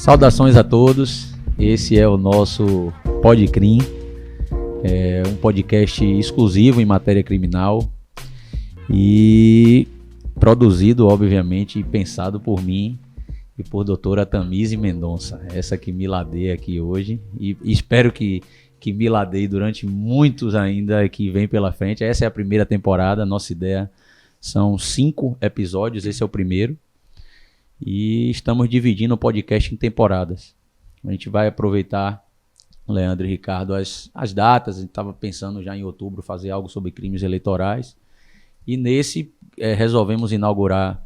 Saudações a todos, esse é o nosso Podcrim, um podcast exclusivo em matéria criminal e produzido, obviamente, e pensado por mim e por doutora Tamísy Mendonça, essa que me ladeia aqui hoje e espero que me ladeie durante muitos ainda que vem pela frente. Essa é a primeira temporada, nossa ideia são 5 episódios, esse é o primeiro. E estamos dividindo o podcast em temporadas. A gente vai aproveitar, Leandro e Ricardo, as datas. A gente estava pensando já em outubro fazer algo sobre crimes eleitorais. E nesse resolvemos inaugurar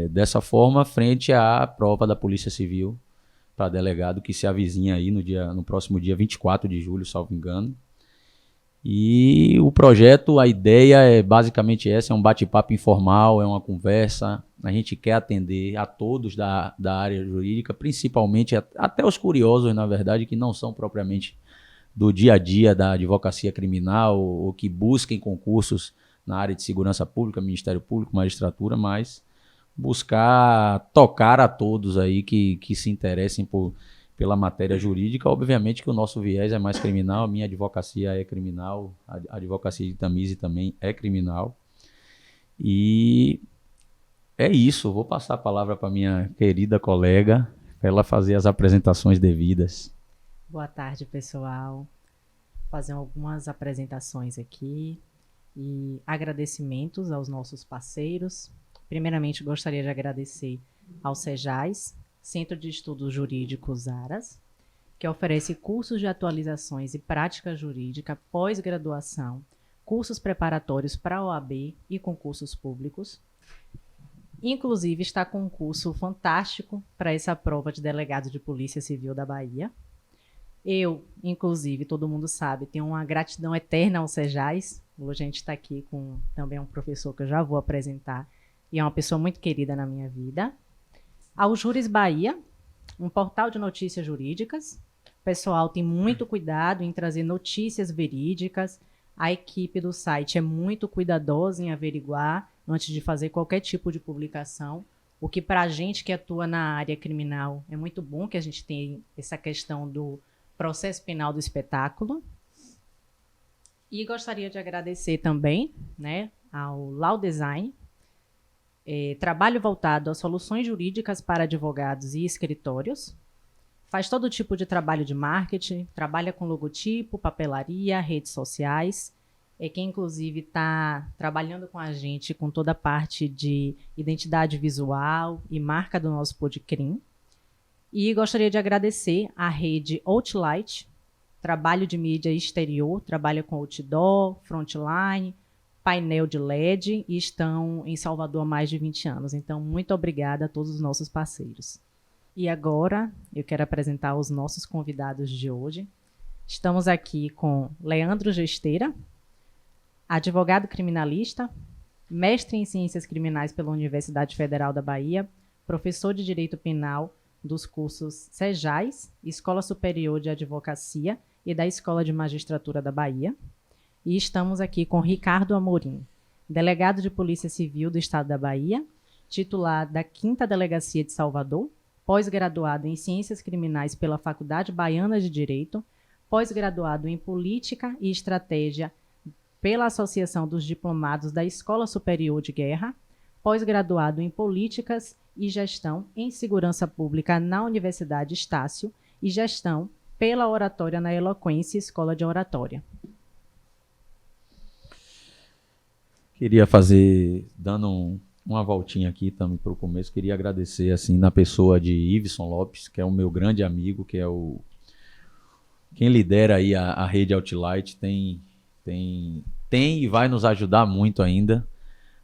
dessa forma, frente à prova da Polícia Civil para delegado, que se avizinha aí no próximo dia 24 de julho, salvo engano. E o projeto, a ideia é basicamente essa, é um bate-papo informal, é uma conversa. A gente quer atender a todos da área jurídica, principalmente até os curiosos, na verdade, que não são propriamente do dia a dia da advocacia criminal ou que busquem concursos na área de segurança pública, Ministério Público, magistratura, mas buscar tocar a todos aí que se interessem pela matéria jurídica. Obviamente que o nosso viés é mais criminal, a minha advocacia é criminal, a advocacia de Tamísy também é criminal. E é isso, vou passar a palavra para minha querida colega, para ela fazer as apresentações devidas. Boa tarde, pessoal. Vou fazer algumas apresentações aqui e agradecimentos aos nossos parceiros. Primeiramente, gostaria de agradecer ao CEJAS, Centro de Estudos Jurídicos Aras, que oferece cursos de atualizações e prática jurídica, pós-graduação, cursos preparatórios para a OAB e concursos públicos. Inclusive, está com um curso fantástico para essa prova de delegado de Polícia Civil da Bahia. Eu, inclusive, todo mundo sabe, tenho uma gratidão eterna ao CEJAS. Hoje a gente está aqui com também um professor que eu já vou apresentar, e é uma pessoa muito querida na minha vida. Ao Júris Bahia, um portal de notícias jurídicas. O pessoal tem muito cuidado em trazer notícias verídicas. A equipe do site é muito cuidadosa em averiguar antes de fazer qualquer tipo de publicação, o que para a gente que atua na área criminal é muito bom, que a gente tem essa questão do processo penal do espetáculo. E gostaria de agradecer também, ao Law Design, trabalho voltado a soluções jurídicas para advogados e escritórios. Faz todo tipo de trabalho de marketing, trabalha com logotipo, papelaria, redes sociais. Quem, inclusive, está trabalhando com a gente com toda a parte de identidade visual e marca do nosso Podcrim. E gostaria de agradecer à rede Outlight, trabalho de mídia exterior, trabalha com outdoor, frontline, painel de LED e estão em Salvador há mais de 20 anos. Então, muito obrigada a todos os nossos parceiros. E agora, eu quero apresentar os nossos convidados de hoje. Estamos aqui com Leandro Gesteira, advogado criminalista, mestre em Ciências Criminais pela Universidade Federal da Bahia, professor de Direito Penal dos cursos CEJAS, Escola Superior de Advocacia e da Escola de Magistratura da Bahia. E estamos aqui com Ricardo Amorim, delegado de Polícia Civil do Estado da Bahia, titular da 5ª Delegacia de Salvador, pós-graduado em Ciências Criminais pela Faculdade Baiana de Direito, pós-graduado em Política e Estratégia pela Associação dos Diplomados da Escola Superior de Guerra, pós-graduado em Políticas e Gestão em Segurança Pública na Universidade Estácio e Gestão pela Oratória na Eloquência Escola de Oratória. Queria fazer, dando uma voltinha aqui também para o começo, queria agradecer assim, na pessoa de Iveson Lopes, que é o meu grande amigo, que é quem lidera aí a rede Outlight, tem e vai nos ajudar muito ainda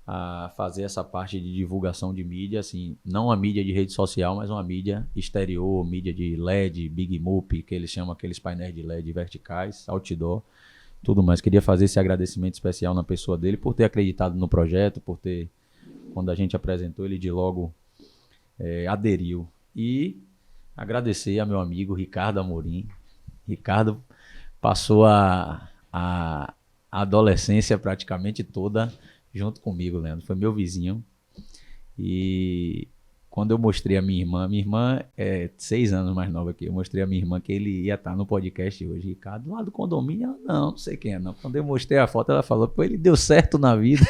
a fazer essa parte de divulgação de mídia, assim, não a mídia de rede social, mas uma mídia exterior, mídia de LED, Big Moop, que eles chamam aqueles painéis de LED verticais, outdoor, tudo mais. Queria fazer esse agradecimento especial na pessoa dele por ter acreditado no projeto, por ter, quando a gente apresentou, ele de logo aderiu. E agradecer a meu amigo Ricardo Amorim. Ricardo passou a adolescência praticamente toda junto comigo, Leandro. Foi meu vizinho. E quando eu mostrei a minha irmã é 6 anos mais nova que eu, mostrei a minha irmã que ele ia estar no podcast hoje. Ricardo, lá do condomínio, ela, não sei quem é não. Quando eu mostrei a foto, ela falou, pô, ele deu certo na vida.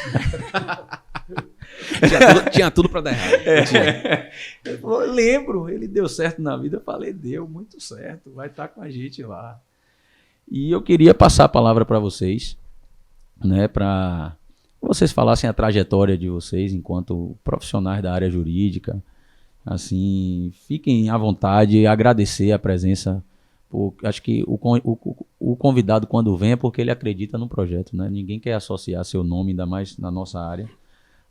Tinha tudo pra dar errado. Ele falou, eu lembro, ele deu certo na vida. Eu falei, deu muito certo, vai estar com a gente lá. E eu queria passar a palavra para vocês, né, para vocês falassem a trajetória de vocês enquanto profissionais da área jurídica. Assim, fiquem à vontade e agradecer a presença. Acho que o convidado, quando vem, é porque ele acredita no projeto, né? Ninguém quer associar seu nome, ainda mais na nossa área,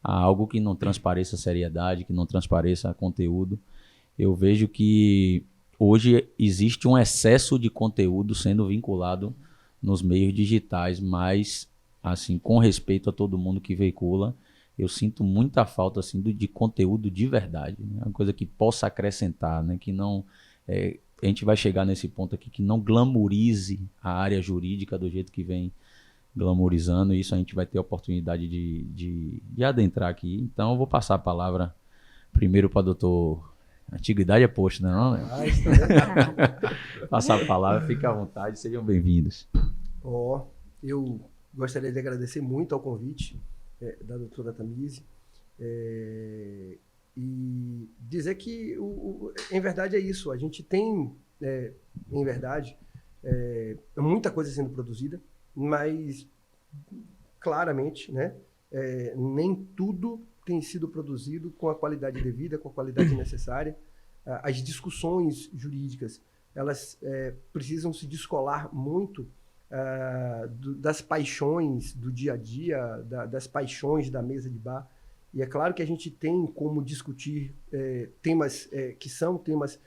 a algo que não transpareça seriedade, que não transpareça conteúdo. Eu vejo que hoje existe um excesso de conteúdo sendo vinculado nos meios digitais, mas, assim, com respeito a todo mundo que veicula, eu sinto muita falta assim, de conteúdo de verdade, né? Uma coisa que possa acrescentar, né? Que não, a gente vai chegar nesse ponto aqui, que não glamourize a área jurídica do jeito que vem glamourizando, e isso a gente vai ter a oportunidade de adentrar aqui. Então eu vou passar a palavra primeiro para o doutor... Antiguidade é posto, não é? Passar a palavra, fique à vontade, sejam bem-vindos. Eu gostaria de agradecer muito ao convite da doutora Tamísio, e dizer que, em verdade, é isso. A gente tem, em verdade, muita coisa sendo produzida, mas, claramente, né, nem tudo tem sido produzido com a qualidade devida, com a qualidade necessária. As discussões jurídicas, elas precisam se descolar muito das paixões do dia a dia, das paixões da mesa de bar. E é claro que a gente tem como discutir temas que são temas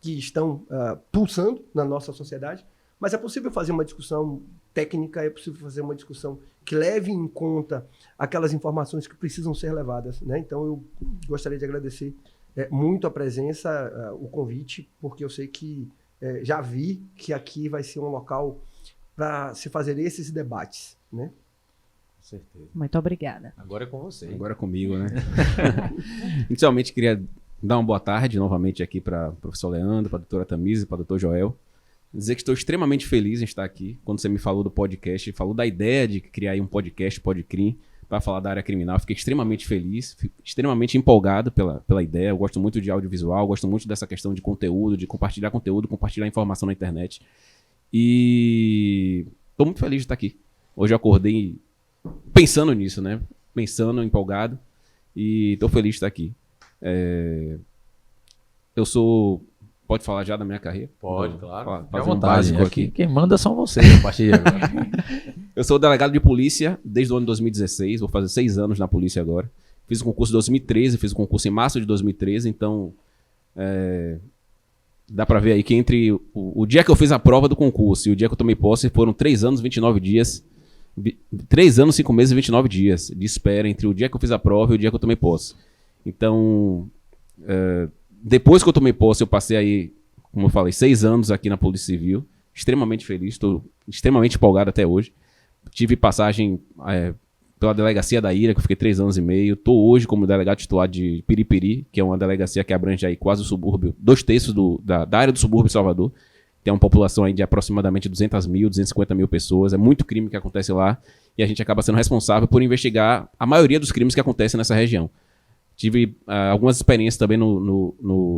que estão pulsando na nossa sociedade, mas é possível fazer uma discussão técnica, é possível fazer uma discussão que leve em conta aquelas informações que precisam ser levadas, né? Então eu gostaria de agradecer muito a presença, o convite, porque eu sei que já vi que aqui vai ser um local para se fazer esses debates, né? Com certeza. Muito obrigada. Agora é com você. Agora é comigo, né? Inicialmente, queria dar uma boa tarde novamente aqui para o professor Leandro, para a doutora Tamísio, para o doutor Joel. Dizer que estou extremamente feliz em estar aqui. Quando você me falou do podcast, falou da ideia de criar aí um podcast, Podcrim, para falar da área criminal, fiquei extremamente feliz, extremamente empolgado pela ideia. Eu gosto muito de audiovisual, gosto muito dessa questão de conteúdo, de compartilhar conteúdo, compartilhar informação na internet. E estou muito feliz de estar aqui. Hoje eu acordei pensando nisso, né? Pensando, empolgado. E estou feliz de estar aqui. Eu sou... Pode falar já da minha carreira? Pode, claro. Fazer um básico aqui. Quem manda são vocês a partir de agora. Eu sou delegado de polícia desde o ano 2016. Vou fazer 6 anos na polícia agora. Fiz o concurso em 2013, fiz o concurso em março de 2013. Então, dá pra ver aí que entre o dia que eu fiz a prova do concurso e o dia que eu tomei posse foram 3 anos, 29 dias. 3 anos, 5 meses e 29 dias de espera entre o dia que eu fiz a prova e o dia que eu tomei posse. Então, depois que eu tomei posse, eu passei aí, como eu falei, 6 anos aqui na Polícia Civil. Extremamente feliz, estou extremamente empolgado até hoje. Tive passagem pela Delegacia da Ira, que eu fiquei 3 anos e meio. Estou hoje como delegado titular de Piripiri, que é uma delegacia que abrange aí quase o subúrbio, 2/3 da área do subúrbio de Salvador. Tem uma população aí de aproximadamente 200 mil, 250 mil pessoas. É muito crime que acontece lá e a gente acaba sendo responsável por investigar a maioria dos crimes que acontecem nessa região. Tive algumas experiências também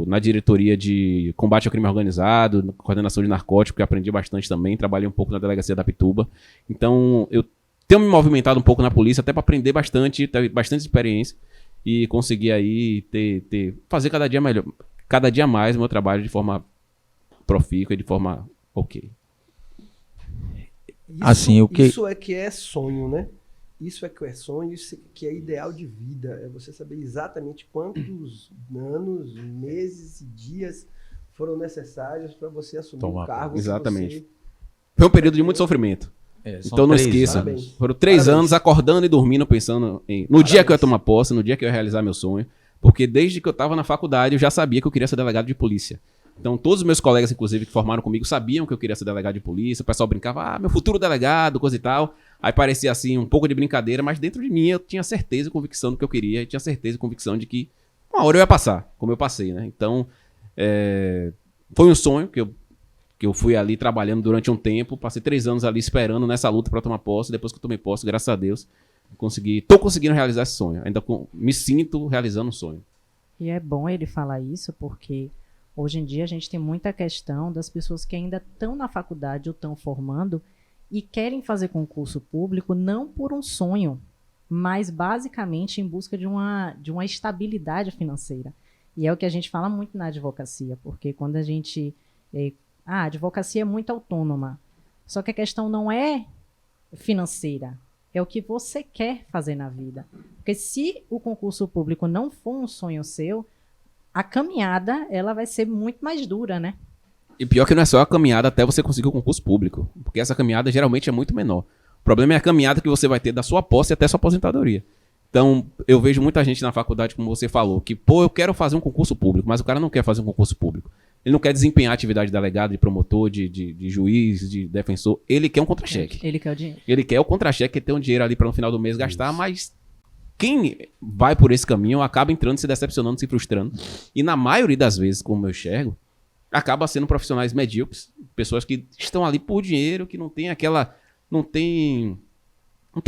na diretoria de combate ao crime organizado, coordenação de narcóticos, que aprendi bastante também. Trabalhei um pouco na delegacia da Pituba. Então, eu tenho me movimentado um pouco na polícia, até para aprender bastante, ter bastante experiência e conseguir aí fazer cada dia melhor, cada dia mais o meu trabalho de forma profícua e de forma ok. Isso é que é sonho, né? Isso é que é sonho, isso que é ideal de vida. É você saber exatamente quantos anos, meses e dias foram necessários para você assumir o cargo. Exatamente. Foi um período de muito sofrimento. Então não esqueça. Foram 3 anos acordando e dormindo, pensando no dia que eu ia tomar posse, no dia que eu ia realizar meu sonho. Porque desde que eu estava na faculdade, eu já sabia que eu queria ser delegado de polícia. Então, todos os meus colegas, inclusive, que formaram comigo, sabiam que eu queria ser delegado de polícia. O pessoal brincava, meu futuro delegado, coisa e tal. Aí parecia, assim, um pouco de brincadeira, mas dentro de mim eu tinha certeza e convicção do que eu queria. E tinha certeza e convicção de que uma hora eu ia passar, como eu passei, né? Então, foi um sonho que eu fui ali trabalhando durante um tempo, passei 3 anos ali esperando nessa luta para tomar posse. Depois que eu tomei posse, graças a Deus, tô conseguindo realizar esse sonho. Ainda me sinto realizando um sonho. E é bom ele falar isso porque hoje em dia a gente tem muita questão das pessoas que ainda estão na faculdade ou estão formando e querem fazer concurso público não por um sonho, mas basicamente em busca de uma estabilidade financeira. E é o que a gente fala muito na advocacia, porque quando a gente... a advocacia é muito autônoma, só que a questão não é financeira, é o que você quer fazer na vida. Porque se o concurso público não for um sonho seu, a caminhada ela vai ser muito mais dura, né? E pior que não é só a caminhada até você conseguir o concurso público, porque essa caminhada geralmente é muito menor. O problema é a caminhada que você vai ter da sua posse até sua aposentadoria. Então, eu vejo muita gente na faculdade, como você falou, que, eu quero fazer um concurso público, mas o cara não quer fazer um concurso público. Ele não quer desempenhar a atividade de delegado, de promotor, de juiz, de defensor. Ele quer um contra-cheque. Ele quer o dinheiro. Ele quer o contra-cheque, ter um dinheiro ali para no final do mês gastar, mas quem vai por esse caminho acaba entrando, se decepcionando, se frustrando. E na maioria das vezes, como eu enxergo, acaba sendo profissionais medíocres, pessoas que estão ali por dinheiro, que não tem aquela... Não tem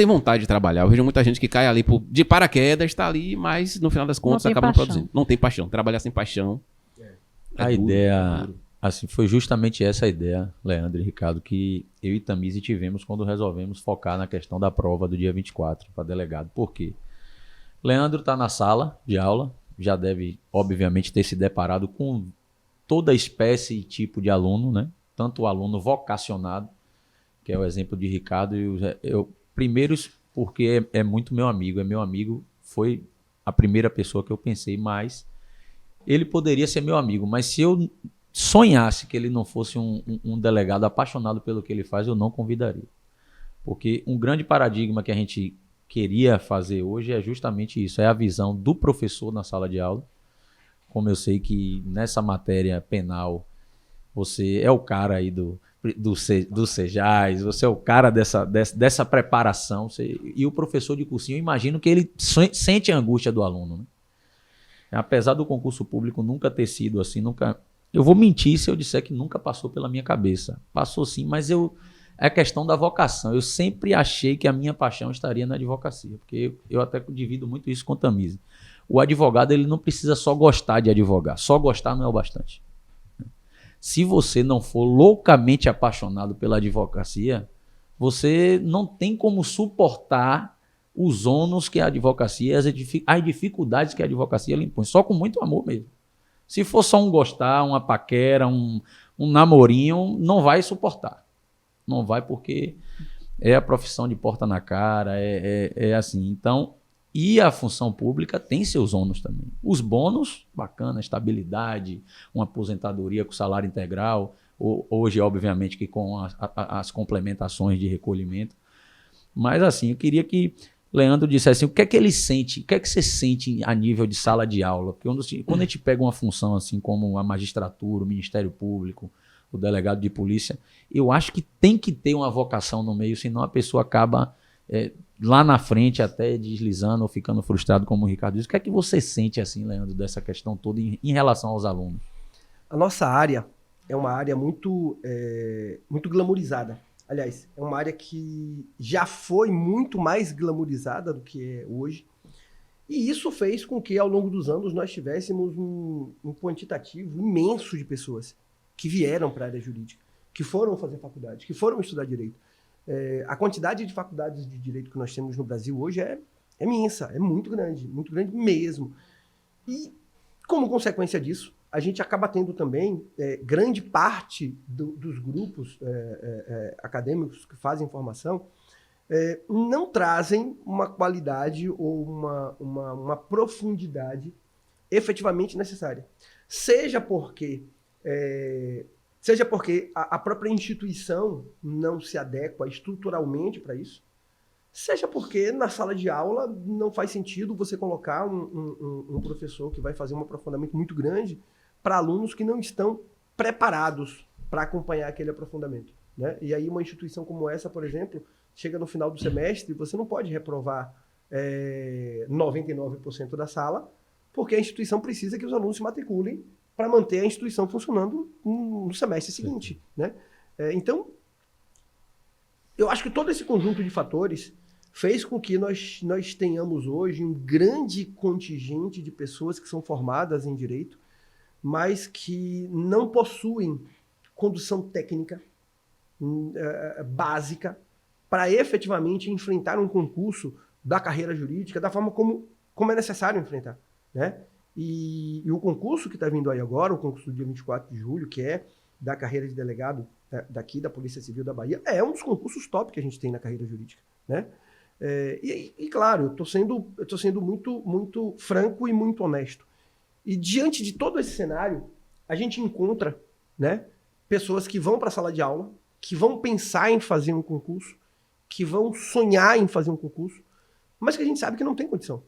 vontade de trabalhar. Eu vejo muita gente que cai ali de paraquedas, está ali, mas no final das contas acaba não produzindo. Não tem paixão. Trabalhar sem paixão. A ideia, assim, foi justamente essa a ideia, Leandro e Ricardo, que eu e Tamise tivemos quando resolvemos focar na questão da prova do dia 24 para delegado. Por quê? Leandro está na sala de aula, já deve, obviamente, ter se deparado com toda espécie e tipo de aluno, né? Tanto o aluno vocacionado, que é o exemplo de Ricardo, e eu primeiro porque é muito meu amigo, foi a primeira pessoa que eu pensei, mas ele poderia ser meu amigo, mas se eu sonhasse que ele não fosse um delegado apaixonado pelo que ele faz, eu não convidaria. Porque um grande paradigma que a gente queria fazer hoje é justamente isso, é a visão do professor na sala de aula. Como eu sei que nessa matéria penal, você é o cara aí do CEJAS, você é o cara dessa preparação, e o professor de cursinho, eu imagino que ele sente a angústia do aluno, né? Apesar do concurso público nunca ter sido assim, eu vou mentir se eu disser que nunca passou pela minha cabeça. Passou sim, mas é questão da vocação. Eu sempre achei que a minha paixão estaria na advocacia, porque eu até divido muito isso com a Tamise. O advogado, ele não precisa só gostar de advogar, só gostar não é o bastante. Se você não for loucamente apaixonado pela advocacia, você não tem como suportar os ônus que a advocacia, as dificuldades que a advocacia lhe impõe, só com muito amor mesmo. Se for só um gostar, uma paquera, um namorinho, não vai suportar. Não vai, porque é a profissão de porta na cara, é assim. Então, e a função pública tem seus ônus também. Os bônus, bacana, estabilidade, uma aposentadoria com salário integral, hoje, obviamente, que com as complementações de recolhimento. Mas, assim, eu queria que Leandro dissesse assim, o que é que ele sente, o que é que você sente a nível de sala de aula? Porque quando a gente pega uma função assim como a magistratura, o Ministério Público, o delegado de polícia, eu acho que tem que ter uma vocação no meio, senão a pessoa acaba lá na frente até deslizando ou ficando frustrado, como o Ricardo disse. O que é que você sente, assim, Leandro, dessa questão toda em relação aos alunos? A nossa área é uma área muito glamourizada. Aliás, é uma área que já foi muito mais glamourizada do que é hoje. E isso fez com que, ao longo dos anos, nós tivéssemos um quantitativo imenso de pessoas que vieram para a área jurídica, que foram fazer faculdade, que foram estudar direito. A quantidade de faculdades de direito que nós temos no Brasil hoje é imensa, é muito grande mesmo. E, como consequência disso, a gente acaba tendo também grande parte dos grupos acadêmicos que fazem formação não trazem uma qualidade ou uma profundidade efetivamente necessária. Seja porque a própria instituição não se adequa estruturalmente para isso, seja porque na sala de aula não faz sentido você colocar um professor que vai fazer um aprofundamento muito grande para alunos que não estão preparados para acompanhar aquele aprofundamento, né? E aí uma instituição como essa, por exemplo, chega no final do semestre, você não pode reprovar 99% da sala, porque a instituição precisa que os alunos se matriculem para manter a instituição funcionando no semestre seguinte, né? Então, eu acho que todo esse conjunto de fatores fez com que nós tenhamos hoje um grande contingente de pessoas que são formadas em direito, mas que não possuem condução técnica básica para efetivamente enfrentar um concurso da carreira jurídica da forma como é necessário enfrentar, né? E o concurso que está vindo aí agora, o concurso do dia 24 de julho, que é da carreira de delegado daqui da Polícia Civil da Bahia, é um dos concursos top que a gente tem na carreira jurídica, né? E claro, eu estou sendo muito franco e muito honesto. E diante de todo esse cenário, a gente encontra, né, pessoas que vão para a sala de aula, que vão pensar em fazer um concurso, que vão sonhar em fazer um concurso, mas que a gente sabe que não tem condição.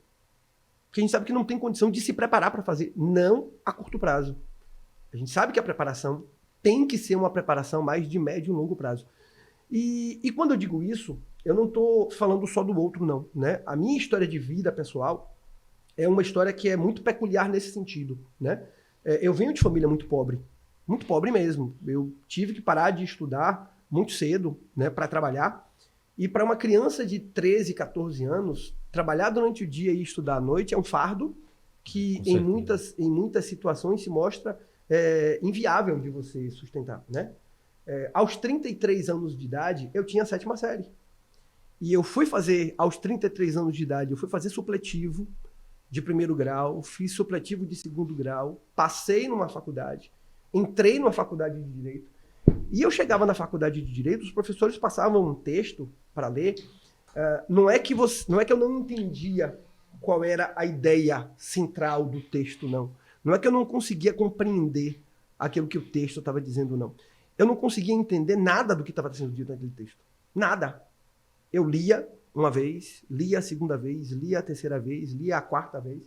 Que a gente sabe que não tem condição de se preparar para fazer, não a curto prazo. A gente sabe que a preparação tem que ser uma preparação mais de médio e longo prazo. E quando eu digo isso, eu não estou falando só do outro, não, né? A minha história de vida pessoal é uma história que é muito peculiar nesse sentido, né? Eu venho de família muito pobre mesmo. Eu tive que parar de estudar muito cedo, né, para trabalhar. E para uma criança de 13, 14 anos, trabalhar durante o dia e estudar à noite é um fardo que em muitas situações se mostra inviável de você sustentar, né? Aos 33 anos de idade, eu tinha a 7ª série. E eu fui fazer, aos 33 anos de idade, eu fui fazer supletivo de 1º grau, fiz supletivo de 2º grau, passei numa faculdade, entrei numa faculdade de Direito, e eu chegava na faculdade de Direito, os professores passavam um texto para ler, não é que eu não entendia qual era a ideia central do texto, não. Não é que eu não conseguia compreender aquilo que o texto estava dizendo, não. Eu não conseguia entender nada do que estava sendo dito naquele texto. Nada. Eu lia uma vez, lia a 2ª vez, lia a 3ª vez, lia a 4ª vez.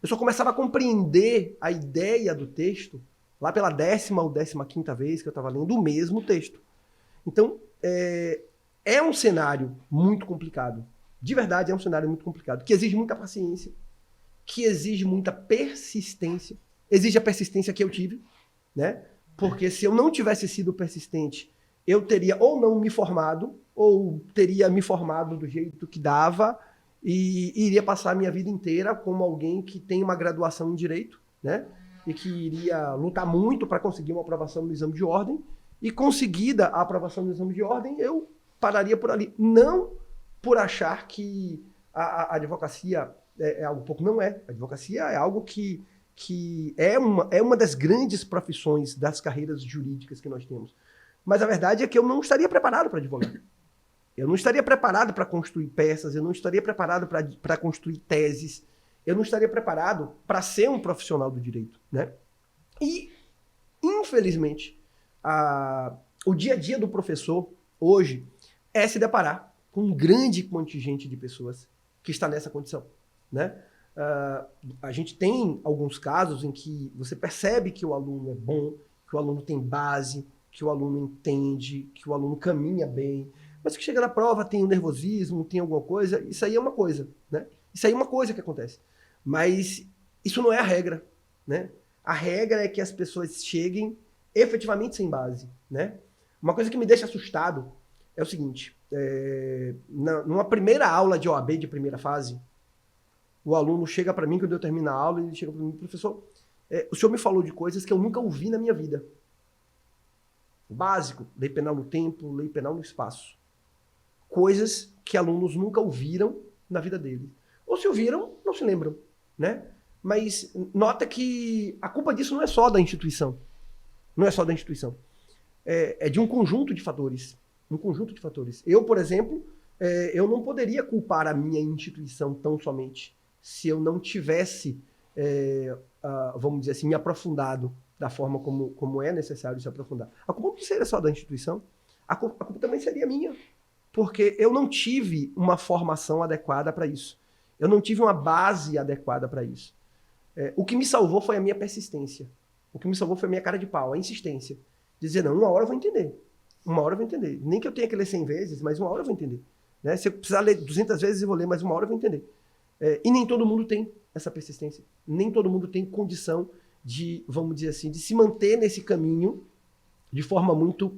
Eu só começava a compreender a ideia do texto lá pela 10ª ou 15ª vez que eu estava lendo o mesmo texto. Então, é um cenário muito complicado. De verdade, é um cenário muito complicado, que exige muita paciência, que exige muita persistência. Exige a persistência que eu tive, né? Porque se eu não tivesse sido persistente, eu teria ou não me formado, ou teria me formado do jeito que dava e iria passar a minha vida inteira como alguém que tem uma graduação em Direito, né? E que iria lutar muito para conseguir uma aprovação no exame de ordem, e conseguida a aprovação no exame de ordem, eu pararia por ali. Não por achar que a advocacia é algo pouco, não é. A advocacia é algo que é uma das grandes profissões das carreiras jurídicas que nós temos. Mas a verdade é que eu não estaria preparado para advogar. Eu não estaria preparado para construir peças, eu não estaria preparado para construir teses, eu não estaria preparado para ser um profissional do direito, né? E, infelizmente, o dia a dia do professor, hoje, é se deparar com um grande contingente de pessoas que está nessa condição, né? A gente tem alguns casos em que você percebe que o aluno é bom, que o aluno tem base, que o aluno entende, que o aluno caminha bem, mas que chega na prova, tem um nervosismo, tem alguma coisa, isso aí é uma coisa, né? Isso aí é uma coisa que acontece. Mas isso não é a regra, né? A regra é que as pessoas cheguem efetivamente sem base, né? Uma coisa que me deixa assustado é o seguinte, numa primeira aula de OAB de primeira fase, o aluno chega para mim, quando eu termino a aula, ele chega para mim, professor, o senhor me falou de coisas que eu nunca ouvi na minha vida. Básico, lei penal no tempo, lei penal no espaço. Coisas que alunos nunca ouviram na vida deles. Ou se ouviram, não se lembram, né? Mas nota que a culpa disso não é só da instituição. Não é só da instituição. É de um conjunto de fatores. Um conjunto de fatores. Eu, por exemplo, eu não poderia culpar a minha instituição tão somente se eu não tivesse, vamos dizer assim, me aprofundado da forma como é necessário se aprofundar. A culpa não seria só da instituição. A culpa também seria minha. Porque eu não tive uma formação adequada para isso. Eu não tive uma base adequada para isso. O que me salvou foi a minha persistência. O que me salvou foi a minha cara de pau, a insistência. Dizer, não, uma hora eu vou entender. Uma hora eu vou entender. Nem que eu tenha que ler 100 vezes, mas uma hora eu vou entender. Né? Se eu precisar ler 200 vezes, eu vou ler, mas uma hora eu vou entender. E nem todo mundo tem essa persistência. Nem todo mundo tem condição de, vamos dizer assim, de se manter nesse caminho de forma por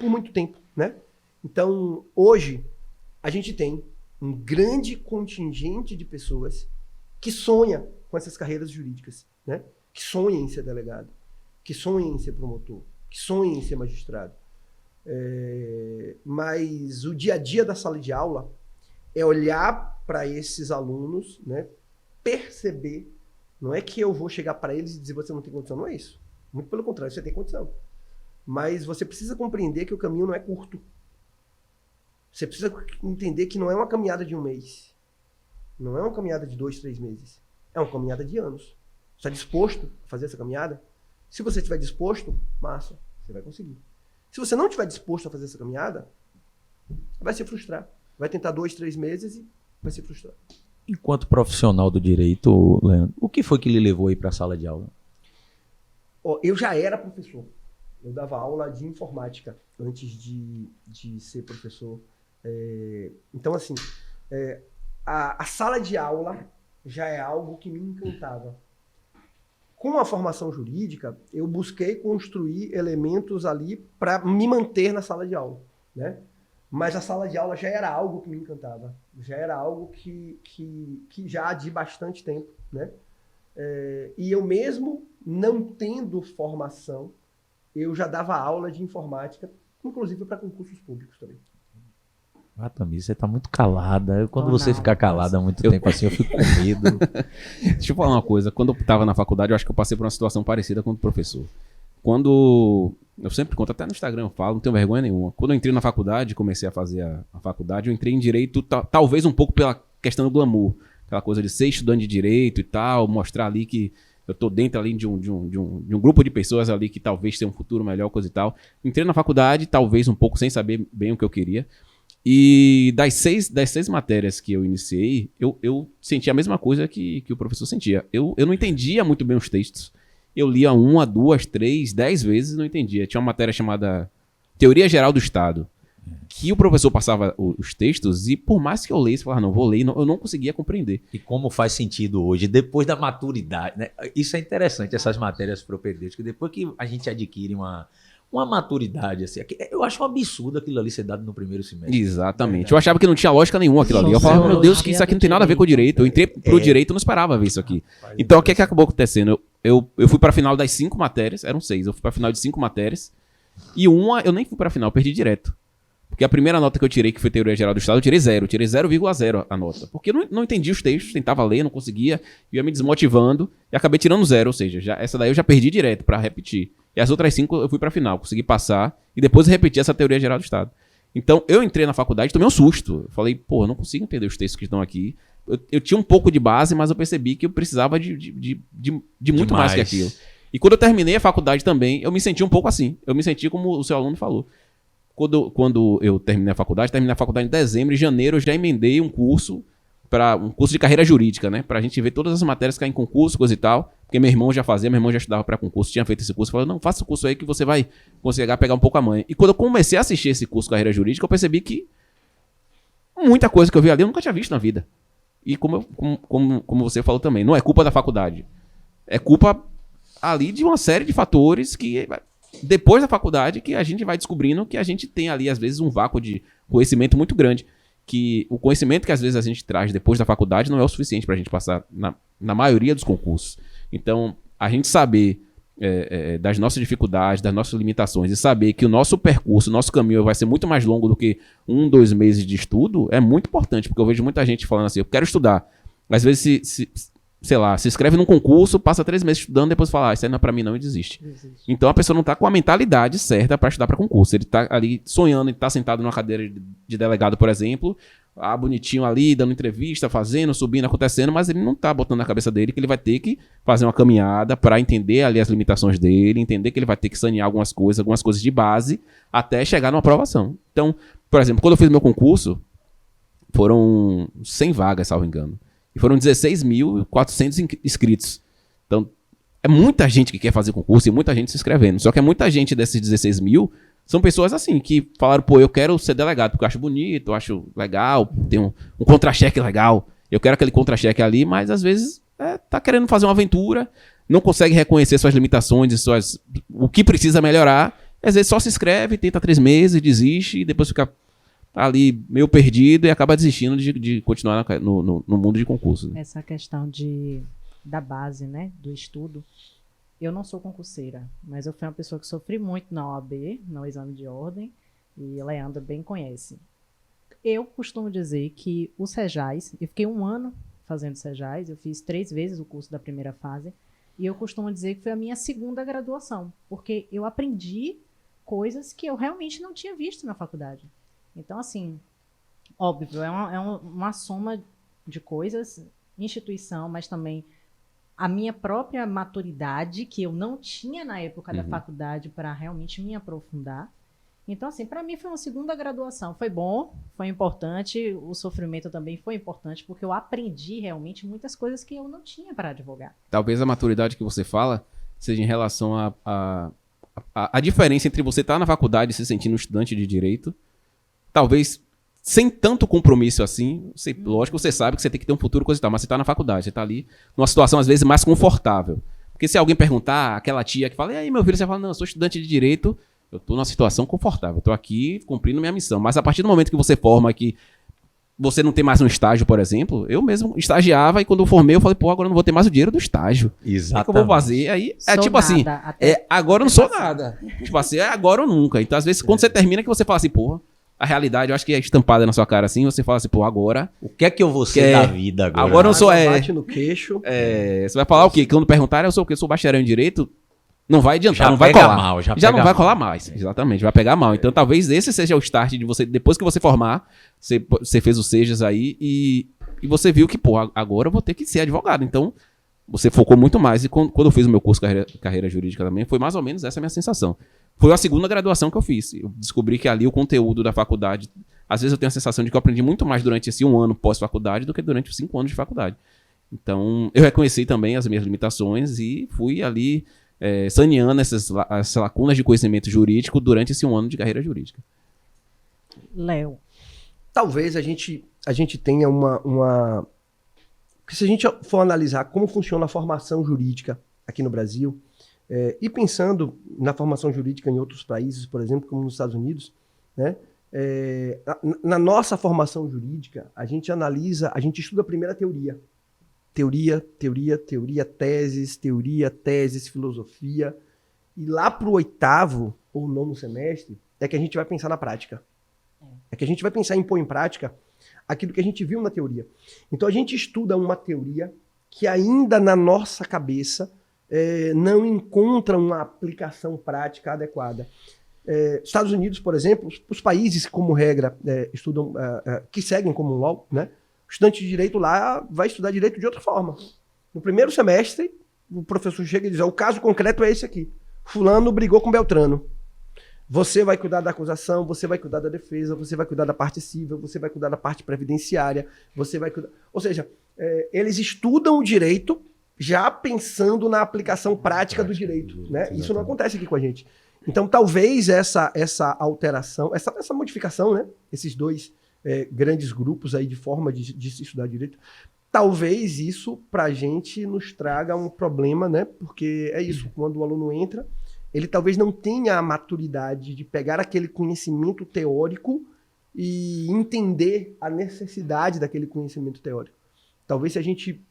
muito tempo, né? Então, hoje, a gente tem um grande contingente de pessoas que sonha com essas carreiras jurídicas, né? Que sonha em ser delegado, que sonha em ser promotor, que sonha em ser magistrado. Mas o dia a dia da sala de aula é olhar para esses alunos, né? Perceber. Não é que eu vou chegar para eles e dizer você não tem condição, não é isso. Muito pelo contrário, você tem condição. Mas você precisa compreender que o caminho não é curto. Você precisa entender que não é uma caminhada de um mês. Não é uma caminhada de 2, 3 meses. É uma caminhada de anos. Você está disposto a fazer essa caminhada? Se você estiver disposto, massa, você vai conseguir. Se você não estiver disposto a fazer essa caminhada, vai se frustrar. Vai tentar 2, 3 meses e vai se frustrar. Enquanto profissional do direito, Leandro, o que foi que lhe levou aí para a sala de aula? Eu já era professor. Eu dava aula de informática antes de ser professor. Então, assim, a sala de aula já é algo que me encantava. Com a formação jurídica, eu busquei construir elementos ali para me manter na sala de aula, né? Mas a sala de aula já era algo que me encantava. Já era algo que já há de bastante tempo, né? E eu mesmo, não tendo formação, eu já dava aula de informática, inclusive para concursos públicos também. Tamires, você tá muito calada. Quando você Não, ficar calada há muito tempo assim, eu fico com medo. Deixa eu falar uma coisa. Quando eu estava na faculdade, eu acho que eu passei por uma situação parecida com o professor. Quando... Eu sempre conto, até no Instagram eu falo, não tenho vergonha nenhuma. Quando eu entrei na faculdade, comecei a fazer a faculdade, eu entrei em Direito, talvez um pouco pela questão do glamour. Aquela coisa de ser estudante de Direito e tal, mostrar ali que eu tô dentro ali de um grupo de pessoas ali que talvez tenha um futuro melhor, coisa e tal. Entrei na faculdade, talvez um pouco sem saber bem o que eu queria. E das seis matérias que eu iniciei, eu senti a mesma coisa que o professor sentia. Eu não entendia muito bem os textos. Eu lia 1, 2, 3, 10 vezes e não entendia. Tinha uma matéria chamada Teoria Geral do Estado, que o professor passava os textos e por mais que eu lesse, eu falava, não, vou ler, eu não conseguia compreender. E como faz sentido hoje, depois da maturidade, né? Isso é interessante, essas matérias propedêuticas, depois que a gente adquire uma maturidade, assim, eu acho um absurdo aquilo ali ser dado no primeiro semestre. Exatamente. Eu achava que não tinha lógica nenhuma aquilo ali. Eu falava, meu Deus, que isso aqui não tem nada a ver com o direito. Eu entrei pro direito e não esperava ver isso aqui. Então, o que acabou acontecendo? Eu fui pra final das 5 matérias, eram 6, eu fui pra final de 5 matérias, e uma eu nem fui pra final, eu perdi direto. Porque a primeira nota que eu tirei, que foi Teoria Geral do Estado, eu tirei 0. Eu tirei 0,0 a nota. Porque eu não entendi os textos, tentava ler, não conseguia, ia me desmotivando e acabei tirando 0. Ou seja, essa daí eu já perdi direto pra repetir. E as outras 5 eu fui pra final, consegui passar e depois repetir essa Teoria Geral do Estado. Então eu entrei na faculdade e tomei um susto. Eu falei, eu não consigo entender os textos que estão aqui. Eu tinha um pouco de base, mas eu percebi que eu precisava de muito mais que aquilo. E quando eu terminei a faculdade também, eu me senti um pouco assim. Eu me senti como o seu aluno falou. Quando eu terminei a faculdade em dezembro, em janeiro eu já emendei um curso de carreira jurídica, né? Pra gente ver todas as matérias que caem em concurso, coisa e tal. Porque meu irmão já estudava pra concurso, tinha feito esse curso. Falou, não, faça o curso aí que você vai conseguir pegar um pouco a manha. E quando eu comecei a assistir esse curso de carreira jurídica, eu percebi que muita coisa que eu vi ali eu nunca tinha visto na vida. E como você falou também, não é culpa da faculdade. É culpa ali de uma série de fatores que... Depois da faculdade que a gente vai descobrindo que a gente tem ali, às vezes, um vácuo de conhecimento muito grande. Que o conhecimento que às vezes a gente traz depois da faculdade não é o suficiente para a gente passar na maioria dos concursos. Então, a gente saber das nossas dificuldades, das nossas limitações e saber que o nosso percurso, o nosso caminho vai ser muito mais longo do que 1, 2 meses de estudo é muito importante, porque eu vejo muita gente falando assim, eu quero estudar. Às vezes, sei lá, se inscreve num concurso, passa 3 meses estudando, depois fala, isso aí não é pra mim não, e desiste. Então a pessoa não tá com a mentalidade certa pra estudar pra concurso. Ele tá ali sonhando, ele tá sentado numa cadeira de delegado, por exemplo, bonitinho ali, dando entrevista, fazendo, subindo, acontecendo, mas ele não tá botando na cabeça dele que ele vai ter que fazer uma caminhada pra entender ali as limitações dele, entender que ele vai ter que sanear algumas coisas de base, até chegar numa aprovação. Então, por exemplo, quando eu fiz meu concurso, foram 100 vagas, salvo engano. E foram 16.400 inscritos. Então, é muita gente que quer fazer concurso e muita gente se inscrevendo. Só que é muita gente desses 16 mil São pessoas assim, que falaram, pô, eu quero ser delegado, porque eu acho bonito, eu acho legal, tem um contra-cheque legal, eu quero aquele contra-cheque ali, mas às vezes tá querendo fazer uma aventura, não consegue reconhecer suas limitações, o que precisa melhorar, às vezes só se inscreve, tenta 3 meses, desiste, e depois fica ali meio perdido e acaba desistindo de continuar no mundo de concursos. Né? Essa questão da base, né, do estudo. Eu não sou concurseira, mas eu fui uma pessoa que sofri muito na OAB, no exame de ordem, e Leandro bem conhece. Eu costumo dizer que o SEJAS, eu fiquei 1 ano fazendo SEJAS, eu fiz 3 vezes o curso da primeira fase, e eu costumo dizer que foi a minha 2ª graduação, porque eu aprendi coisas que eu realmente não tinha visto na faculdade. Então, assim, óbvio, é uma soma de coisas, instituição, mas também a minha própria maturidade, que eu não tinha na época da faculdade para realmente me aprofundar. Então, assim, para mim foi uma 2ª graduação. Foi bom, foi importante, o sofrimento também foi importante, porque eu aprendi realmente muitas coisas que eu não tinha para advogar. Talvez a maturidade que você fala seja em relação a diferença entre você estar na faculdade e se sentindo um estudante de direito, talvez sem tanto compromisso assim, lógico, você sabe que você tem que ter um futuro, coisa e tal, mas você está na faculdade, você está ali numa situação, às vezes, mais confortável. Porque se alguém perguntar, aquela tia que fala, e aí, meu filho, você fala, não, eu sou estudante de direito, eu estou numa situação confortável, estou aqui cumprindo minha missão. Mas a partir do momento que você forma que você não tem mais um estágio, por exemplo, eu mesmo estagiava e quando eu formei, eu falei, pô, agora eu não vou ter mais o dinheiro do estágio. Exatamente. O que eu vou fazer? Aí é tipo assim, agora eu não sou nada. Tipo assim, é agora ou nunca. Então, às vezes, quando você termina, que você fala assim, porra, a realidade, eu acho que é estampada na sua cara assim, você fala assim, pô, agora... O que é que eu vou ser da vida agora? Agora eu não sou... Bate no queixo. Você vai falar o quê? Quando perguntarem, eu sou o quê? Eu sou bacharel em Direito? Não vai adiantar, Já não vai pega colar. mal, já não pega vai mal. colar mais. Exatamente, vai pegar mal. Então, talvez esse seja o start de você, depois que você formar, você fez os SEJAS aí e você viu que, pô, agora eu vou ter que ser advogado. Então, você focou muito mais. E quando eu fiz o meu curso carreira jurídica também, foi mais ou menos essa a minha sensação. Foi a 2ª graduação que eu fiz. Eu descobri que ali o conteúdo da faculdade... Às vezes eu tenho a sensação de que eu aprendi muito mais durante esse 1 ano pós-faculdade do que durante os 5 anos de faculdade. Então, eu reconheci também as minhas limitações e fui ali saneando essas lacunas de conhecimento jurídico durante esse 1 ano de carreira jurídica. Léo. Talvez a gente tenha uma... Porque se a gente for analisar como funciona a formação jurídica aqui no Brasil, e pensando na formação jurídica em outros países, por exemplo, como nos Estados Unidos, né? Na nossa formação jurídica, a gente estuda primeiro a teoria. Teoria, teses, filosofia. E lá para o 8º ou 9º semestre é que a gente vai pensar na prática. É que a gente vai pensar em pôr em prática aquilo que a gente viu na teoria. Então a gente estuda uma teoria que ainda na nossa cabeça não encontra uma aplicação prática adequada. Estados Unidos, por exemplo, os países, como regra, estudam, que seguem como law, né? O estudante de direito lá vai estudar direito de outra forma. No primeiro semestre, o professor chega e diz, o caso concreto é esse aqui. Fulano brigou com Beltrano. Você vai cuidar da acusação, você vai cuidar da defesa, você vai cuidar da parte civil, você vai cuidar da parte previdenciária, você vai cuidar... Ou seja, eles estudam o direito já pensando na aplicação prática do direito, né? Isso não acontece aqui com a gente. Então, talvez essa alteração, essa modificação, né? Esses 2 grandes grupos aí de forma de se estudar direito, talvez isso para a gente nos traga um problema, né? Porque é isso, quando o aluno entra, ele talvez não tenha a maturidade de pegar aquele conhecimento teórico e entender a necessidade daquele conhecimento teórico. Talvez se a gente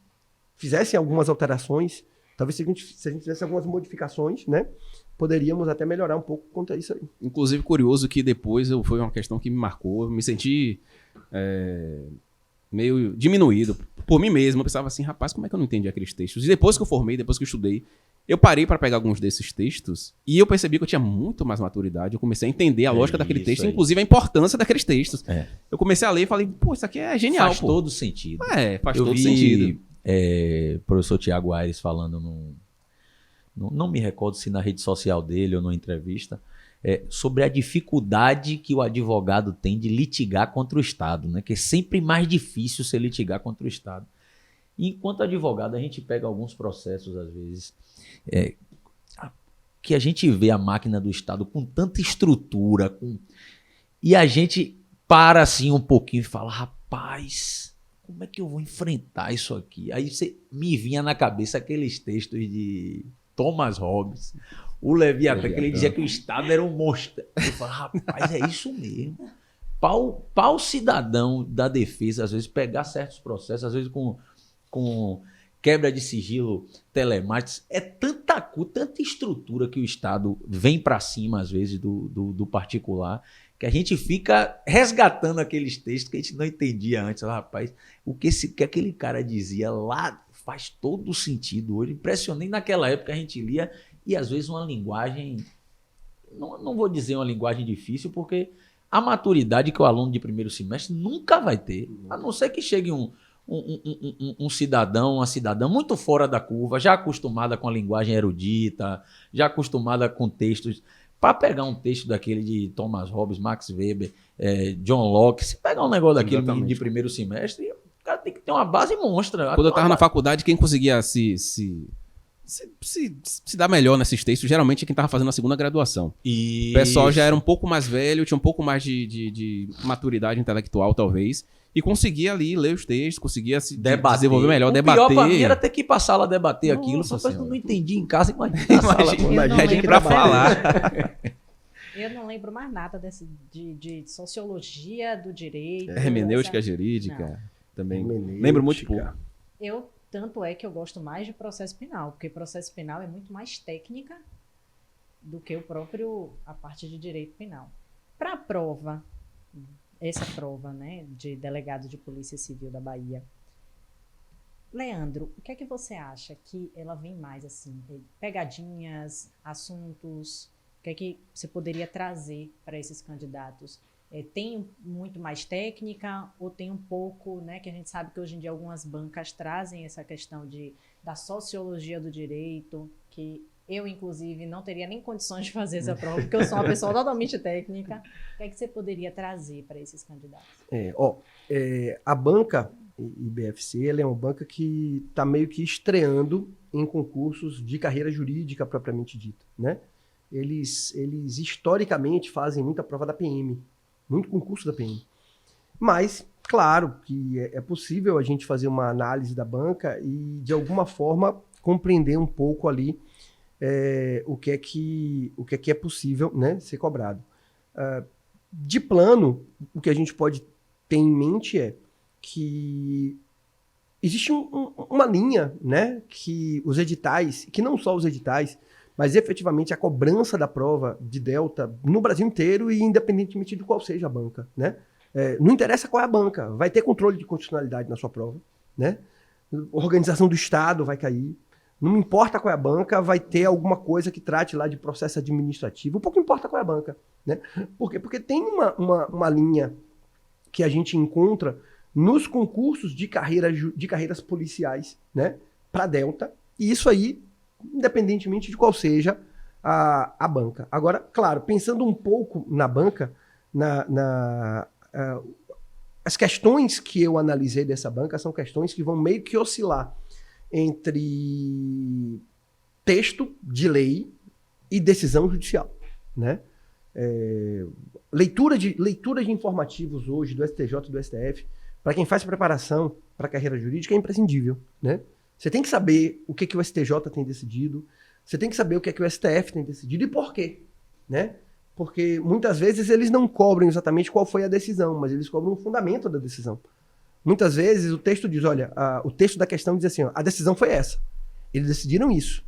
fizesse algumas alterações, talvez se a gente fizesse algumas modificações, né? Poderíamos até melhorar um pouco quanto a isso aí. Inclusive, curioso que depois foi uma questão que me marcou. Eu me senti meio diminuído por mim mesmo. Eu pensava assim, rapaz, como é que eu não entendi aqueles textos? E depois que eu formei, depois que eu estudei, eu parei para pegar alguns desses textos e eu percebi que eu tinha muito mais maturidade. Eu comecei a entender a lógica daquele texto, inclusive a importância daqueles textos. Eu comecei a ler e falei, pô, isso aqui é genial. Faz todo sentido. Faz todo sentido. Professor Tiago Aires falando não me recordo se na rede social dele ou numa entrevista, sobre a dificuldade que o advogado tem de litigar contra o Estado, né? Que é sempre mais difícil você litigar contra o Estado. E enquanto advogado, a gente pega alguns processos, às vezes, que a gente vê a máquina do Estado com tanta estrutura, e a gente para assim um pouquinho e fala, rapaz, como é que eu vou enfrentar isso aqui? Aí me vinha na cabeça aqueles textos de Thomas Hobbes, o Leviatã, que ele dizia que o Estado era um monstro. Eu falava, rapaz, é isso mesmo. Para o cidadão da defesa, às vezes, pegar certos processos, às vezes com quebra de sigilo telemático, é tanta estrutura que o Estado vem para cima, às vezes, do particular, que a gente fica resgatando aqueles textos que a gente não entendia antes. Rapaz, o que aquele cara dizia lá faz todo sentido hoje. Impressionei naquela época, a gente lia, e às vezes uma linguagem, não vou dizer uma linguagem difícil, porque a maturidade que o aluno de primeiro semestre nunca vai ter, a não ser que chegue um cidadão, uma cidadã muito fora da curva, já acostumada com a linguagem erudita, já acostumada com textos. Para pegar um texto daquele de Thomas Hobbes, Max Weber, John Locke, se pegar um negócio daquele menino de primeiro semestre, o cara tem que ter uma base monstra. Quando eu estava na faculdade, quem conseguia se dar melhor nesses textos, geralmente é quem estava fazendo a segunda graduação. Isso. O pessoal já era um pouco mais velho, tinha um pouco mais de maturidade intelectual, talvez, e conseguia ali ler os textos, conseguia se desenvolver melhor, debater. O pior pra mim era ter que ir pra sala debater aquilo, só que eu não entendi em casa, imagina na sala. Imagina pra falar. Eu não lembro mais nada de sociologia do direito. Hermenêutica jurídica, Não. também. Lembro muito pouco. Tanto é que eu gosto mais de processo penal, porque processo penal é muito mais técnica do que a parte de direito penal. Para a prova, essa prova, né, de delegado de Polícia Civil da Bahia, Leandro, o que é que você acha que ela vem mais assim? Pegadinhas, assuntos, o que é que você poderia trazer para esses candidatos? Tem muito mais técnica ou tem um pouco, né, que a gente sabe que hoje em dia algumas bancas trazem essa questão da sociologia do direito, que eu, inclusive, não teria nem condições de fazer essa prova, porque eu sou uma pessoa totalmente técnica. O que é que você poderia trazer para esses candidatos? A banca IBFC, ela é uma banca que está meio que estreando em concursos de carreira jurídica propriamente dita, né? Eles historicamente fazem muita prova da PM, muito concurso da PM. Mas, claro, que é possível a gente fazer uma análise da banca e, de alguma forma, compreender um pouco ali o que é que é possível, né, ser cobrado. De plano, o que a gente pode ter em mente é que existe uma linha, né, que os editais, que não só os editais, mas efetivamente a cobrança da prova de Delta no Brasil inteiro e independentemente de qual seja a banca, né? Não interessa qual é a banca, vai ter controle de constitucionalidade na sua prova, né? Organização do Estado vai cair, não importa qual é a banca, vai ter alguma coisa que trate lá de processo administrativo, pouco importa qual é a banca, né? Por quê? Porque tem uma linha que a gente encontra nos concursos de carreiras policiais, né? Para Delta, e isso aí independentemente de qual seja a banca. Agora, claro, pensando um pouco na banca, as questões que eu analisei dessa banca são questões que vão meio que oscilar entre texto de lei e decisão judicial, né? Leitura de informativos hoje do STJ e do STF, para quem faz preparação para a carreira jurídica, é imprescindível, né? Você tem que saber o que o STJ tem decidido, você tem que saber o que o STF tem decidido e por quê, né? Porque muitas vezes eles não cobram exatamente qual foi a decisão, mas eles cobram o fundamento da decisão. Muitas vezes o texto diz, olha, o texto da questão diz assim, ó, a decisão foi essa, eles decidiram isso.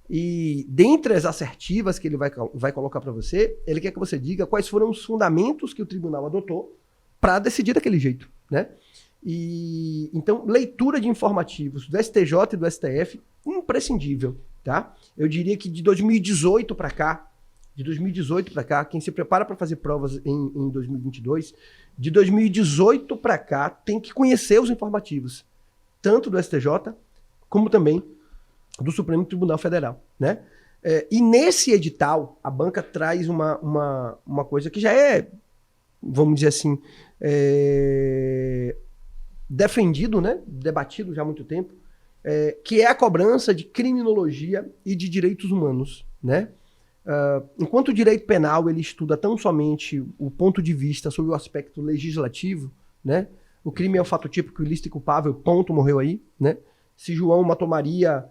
E dentre as assertivas que ele vai colocar para você, ele quer que você diga quais foram os fundamentos que o tribunal adotou para decidir daquele jeito, né? E então, leitura de informativos do STJ e do STF, imprescindível, tá? Eu diria que de 2018 para cá, quem se prepara para fazer provas em 2022, de 2018 para cá, tem que conhecer os informativos, tanto do STJ, como também do Supremo Tribunal Federal, né? E nesse edital, a banca traz uma coisa que já é, vamos dizer assim, defendido, né? Debatido já há muito tempo, que é a cobrança de criminologia e de direitos humanos, né? Enquanto o direito penal ele estuda tão somente o ponto de vista sobre o aspecto legislativo, né? O crime é o fato típico, ilícito e culpável, ponto, morreu aí, né? Se João matou Maria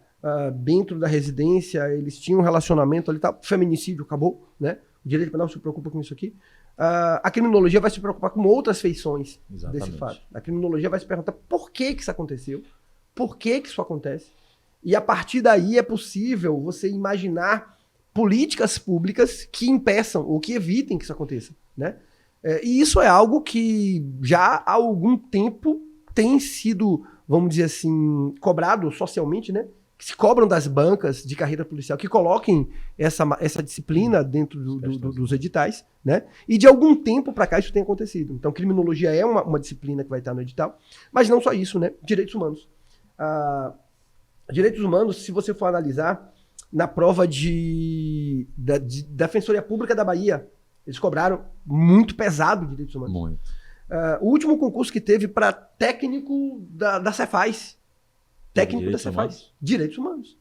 dentro da residência, eles tinham um relacionamento ali, tá? Feminicídio, acabou, né? O direito penal se preocupa com isso aqui. A criminologia vai se preocupar com outras feições desse fato. A criminologia vai se perguntar por que isso aconteceu, por que isso acontece, e a partir daí é possível você imaginar políticas públicas que impeçam ou que evitem que isso aconteça, né? E isso é algo que já há algum tempo tem sido, vamos dizer assim, cobrado socialmente, né? Que se cobram das bancas de carreira policial que coloquem essa disciplina dentro dos editais, né? E de algum tempo para cá isso tem acontecido. Então, criminologia é uma disciplina que vai estar no edital, mas não só isso, né? Direitos humanos. Direitos humanos, se você for analisar, na prova da Defensoria Pública da Bahia, eles cobraram muito pesado direitos humanos. Muito. O último concurso que teve para técnico da Cefaz. Técnico da Cefaz. Direitos humanos.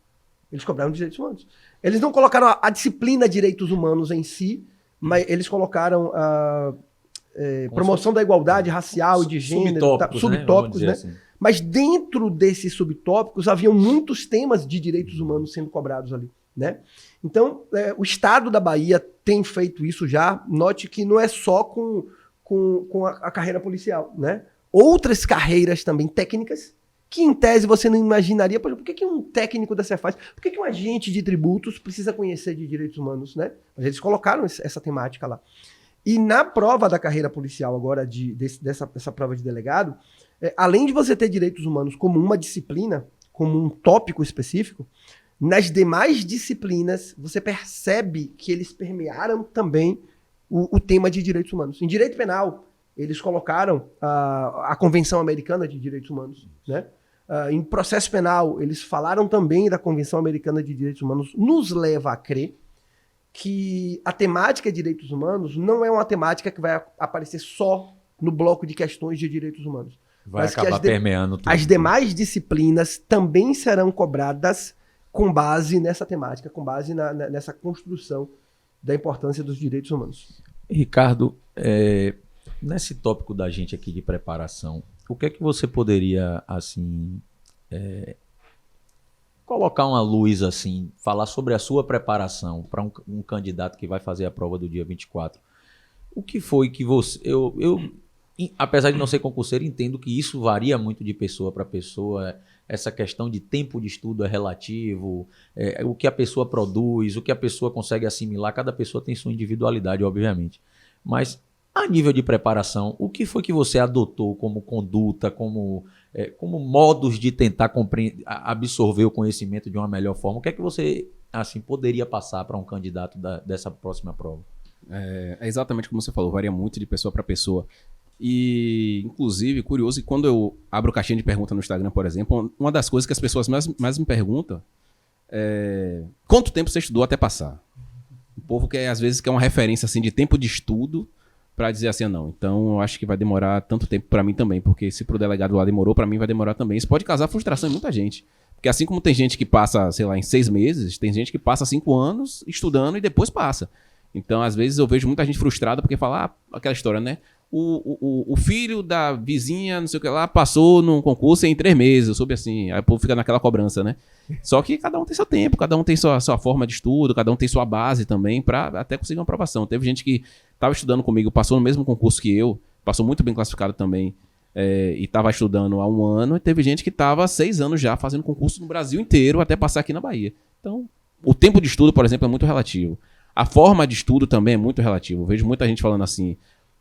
Eles cobraram direitos humanos. Eles não colocaram a disciplina direitos humanos em si, mas eles colocaram promoção da igualdade racial e de gênero. Subtópicos, né? Assim. Mas dentro desses subtópicos haviam muitos temas de direitos humanos sendo cobrados ali, né? Então, o Estado da Bahia tem feito isso já. Note que não é só com a carreira policial, né? Outras carreiras também técnicas, que em tese você não imaginaria. Por exemplo, por que um técnico da Cefaz, por que um agente de tributos precisa conhecer de direitos humanos, né? Mas eles colocaram essa temática lá. E na prova da carreira policial agora, dessa prova de delegado, além de você ter direitos humanos como uma disciplina, como um tópico específico, nas demais disciplinas você percebe que eles permearam também o tema de direitos humanos. Em direito penal, eles colocaram a Convenção Americana de Direitos Humanos, né? Em processo penal, eles falaram também da Convenção Americana de Direitos Humanos, nos leva a crer que a temática de direitos humanos não é uma temática que vai aparecer só no bloco de questões de direitos humanos. Vai acabar permeando tudo. As demais disciplinas também serão cobradas com base nessa temática, com base nessa construção da importância dos direitos humanos. Ricardo, nesse tópico da gente aqui de preparação, o que é que você poderia, assim, colocar uma luz, assim, falar sobre a sua preparação para um candidato que vai fazer a prova do dia 24? O que foi que você... apesar de não ser concurseiro, entendo que isso varia muito de pessoa para pessoa. Essa questão de tempo de estudo é relativo, o que a pessoa produz, o que a pessoa consegue assimilar, cada pessoa tem sua individualidade, obviamente. Mas, a nível de preparação, o que foi que você adotou como conduta, como modos de tentar absorver o conhecimento de uma melhor forma? O que é que você assim, poderia passar para um candidato dessa próxima prova? É exatamente como você falou, varia muito de pessoa para pessoa. E, inclusive, curioso que quando eu abro caixinha de pergunta no Instagram, por exemplo, uma das coisas que as pessoas mais me perguntam é quanto tempo você estudou até passar? O povo às vezes quer uma referência assim, de tempo de estudo para dizer assim, não, então eu acho que vai demorar tanto tempo para mim também, porque se pro delegado lá demorou, para mim vai demorar também. Isso pode causar frustração em muita gente. Porque assim como tem gente que passa, sei lá, em 6 meses, tem gente que passa 5 anos estudando e depois passa. Então, às vezes, eu vejo muita gente frustrada porque fala, aquela história, né? O filho da vizinha, não sei o que lá, passou num concurso em 3 meses, eu soube assim. Aí o povo fica naquela cobrança, né? Só que cada um tem seu tempo, cada um tem sua forma de estudo, cada um tem sua base também para até conseguir uma aprovação. Teve gente que estava estudando comigo, passou no mesmo concurso que eu, passou muito bem classificado também, e estava estudando há 1 ano, e teve gente que estava há 6 anos já fazendo concurso no Brasil inteiro até passar aqui na Bahia. Então, o tempo de estudo, por exemplo, é muito relativo. A forma de estudo também é muito relativo. Eu vejo muita gente falando assim,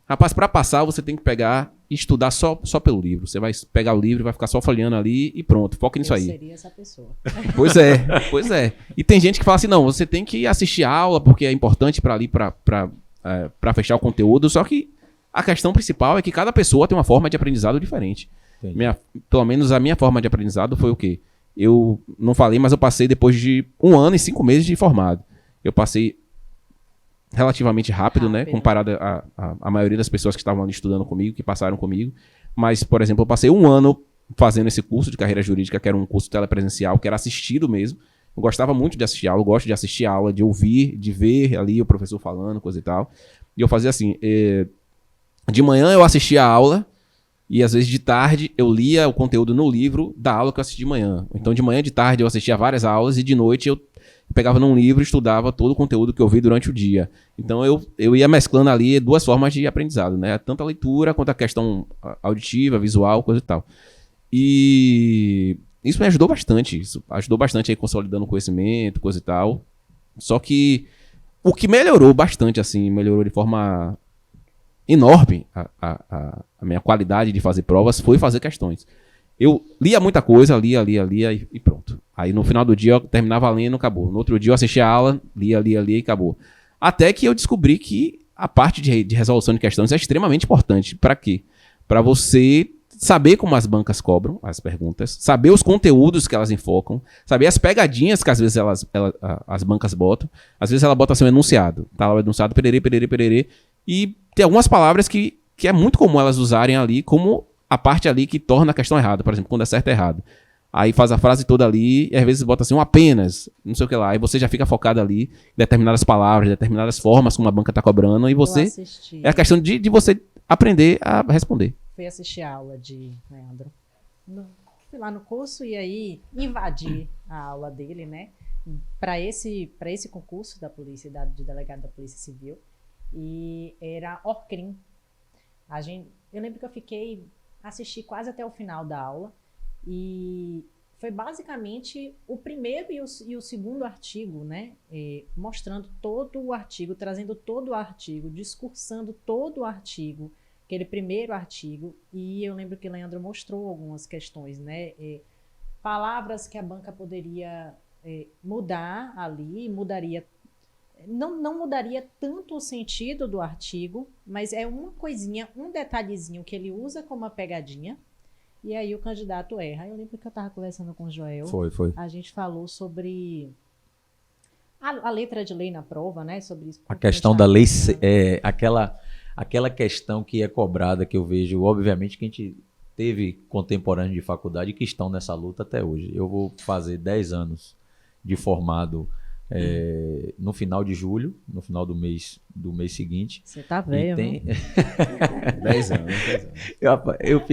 rapaz, para passar você tem que pegar e estudar só pelo livro. Você vai pegar o livro e vai ficar só folheando ali e pronto, foca nisso aí. Eu seria essa pessoa. Pois é. E tem gente que fala assim, não, você tem que assistir a aula porque é importante para ali, para fechar o conteúdo. Só que a questão principal é que cada pessoa tem uma forma de aprendizado diferente. Pelo menos a minha forma de aprendizado foi o quê? Eu não falei, mas eu passei depois de 1 ano e 5 meses de formado. Eu passei relativamente rápido, né? Comparado a maioria das pessoas que estavam ali estudando comigo, que passaram comigo. Mas, por exemplo, eu passei 1 ano fazendo esse curso de carreira jurídica, que era um curso telepresencial, que era assistido mesmo. Eu gostava muito de assistir aula, eu gosto de assistir aula, de ouvir, de ver ali o professor falando, coisa e tal. E eu fazia assim, de manhã eu assistia a aula, e às vezes de tarde eu lia o conteúdo no livro da aula que eu assisti de manhã. Então de manhã e de tarde eu assistia várias aulas, e de noite eu pegava num livro e estudava todo o conteúdo que eu vi durante o dia. Então eu ia mesclando ali duas formas de aprendizado, né? Tanto a leitura quanto a questão auditiva, visual, coisa e tal. E isso me ajudou bastante. Isso ajudou bastante aí consolidando o conhecimento, coisa e tal. Só que o que melhorou bastante, assim, melhorou de forma enorme a minha qualidade de fazer provas foi fazer questões. Eu lia muita coisa, lia e pronto. Aí no final do dia eu terminava lendo, acabou. No outro dia eu assistia a aula, lia e acabou. Até que eu descobri que a parte de resolução de questões é extremamente importante. Para quê? Para você saber como as bancas cobram as perguntas, saber os conteúdos que elas enfocam, saber as pegadinhas que às vezes as bancas botam. Às vezes ela bota assim um enunciado. Tá lá o enunciado, pererê, pererê, pererê. E tem algumas palavras que é muito comum elas usarem ali como a parte ali que torna a questão errada. Por exemplo, quando é certo é errado. Aí faz a frase toda ali e às vezes bota assim um apenas, não sei o que lá. Aí você já fica focado ali em determinadas palavras, determinadas formas como a banca tá cobrando. E você... É a questão de você aprender a responder. Fui assistir a aula de Leandro. Fui lá no curso e aí invadi a aula dele, né? Para esse concurso da polícia, de delegado da Polícia Civil. E era ORCRIM. Eu lembro que eu assisti quase até o final da aula. E foi basicamente o primeiro e o segundo artigo, né? Mostrando todo o artigo, trazendo todo o artigo, discursando todo o artigo, aquele primeiro artigo. E eu lembro que Leandro mostrou algumas questões, né? Palavras que a banca poderia mudar ali, não mudaria tanto o sentido do artigo, mas é uma coisinha, um detalhezinho que ele usa como uma pegadinha. E aí o candidato erra. Eu lembro que eu estava conversando com o Joel. Foi. A gente falou sobre a letra de lei na prova, né? Sobre isso. A questão da lei, aquela questão que é cobrada, que eu vejo, obviamente, que a gente teve contemporâneos de faculdade que estão nessa luta até hoje. Eu vou fazer 10 anos de formado no final de julho, no final do mês seguinte. Você tá velho, tem... 10 anos.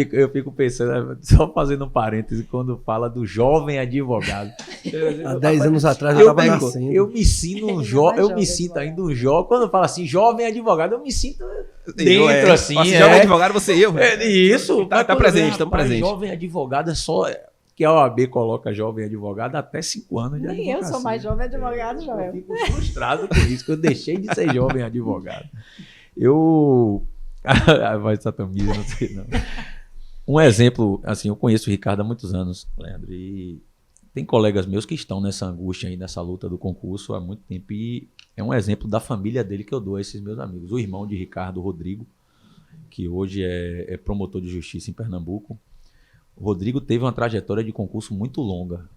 Eu fico pensando, só fazendo um parêntese, quando fala do jovem advogado. Há 10 anos atrás eu estava nascendo. Eu me sinto ainda um jovem. Quando fala assim, jovem advogado, eu me sinto dentro, assim. Jovem advogado, você e eu. Isso. Tá presente, estamos presentes. Jovem advogado é só... que a OAB coloca jovem advogado até 5 anos de advocacia. Nem eu sou mais jovem advogado, Joel. Eu fico frustrado com isso, que eu deixei de ser jovem advogado. Vai satamiza, não sei não. Um exemplo, assim, eu conheço o Ricardo há muitos anos, Leandro, e tem colegas meus que estão nessa angústia aí, nessa luta do concurso há muito tempo, e é um exemplo da família dele que eu dou a esses meus amigos. O irmão de Ricardo, Rodrigo, que hoje é promotor de justiça em Pernambuco. O Rodrigo teve uma trajetória de concurso muito longa,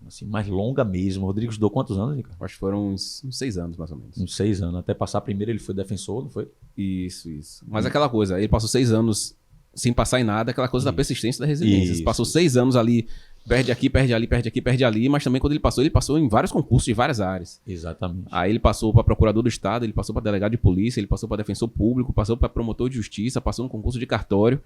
assim, mais longa mesmo. O Rodrigo estudou quantos anos, Ricardo? Acho que foram uns 6 anos, mais ou menos. Uns 6 anos. Até passar primeiro ele foi defensor, não foi? Isso. Mas aquela coisa, ele passou 6 anos sem passar em nada, aquela coisa da persistência e da resiliência. Ele passou 6 anos ali, perde aqui, perde ali, perde aqui, perde ali, mas também quando ele passou em vários concursos de várias áreas. Exatamente. Aí ele passou para procurador do Estado, ele passou para delegado de polícia, ele passou para defensor público, passou para promotor de justiça, passou no concurso de cartório.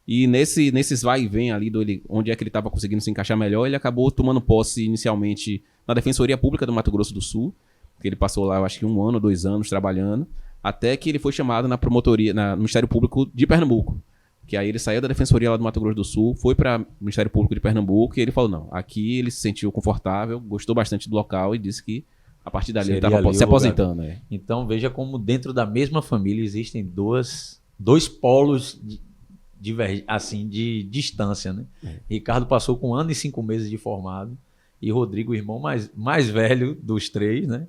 E nesses vai e vem ali, onde é que ele estava conseguindo se encaixar melhor, ele acabou tomando posse inicialmente na Defensoria Pública do Mato Grosso do Sul, que ele passou lá, eu acho que 1 ano, 2 anos trabalhando, até que ele foi chamado na promotoria, no Ministério Público de Pernambuco. Que aí ele saiu da Defensoria lá do Mato Grosso do Sul, foi para o Ministério Público de Pernambuco e ele falou, não, aqui ele se sentiu confortável, gostou bastante do local e disse que a partir dali ele estava se aposentando. Então veja como dentro da mesma família existem dois polos de distância, né? Ricardo passou com 1 ano e 5 meses de formado e Rodrigo, o irmão mais velho dos 3, né?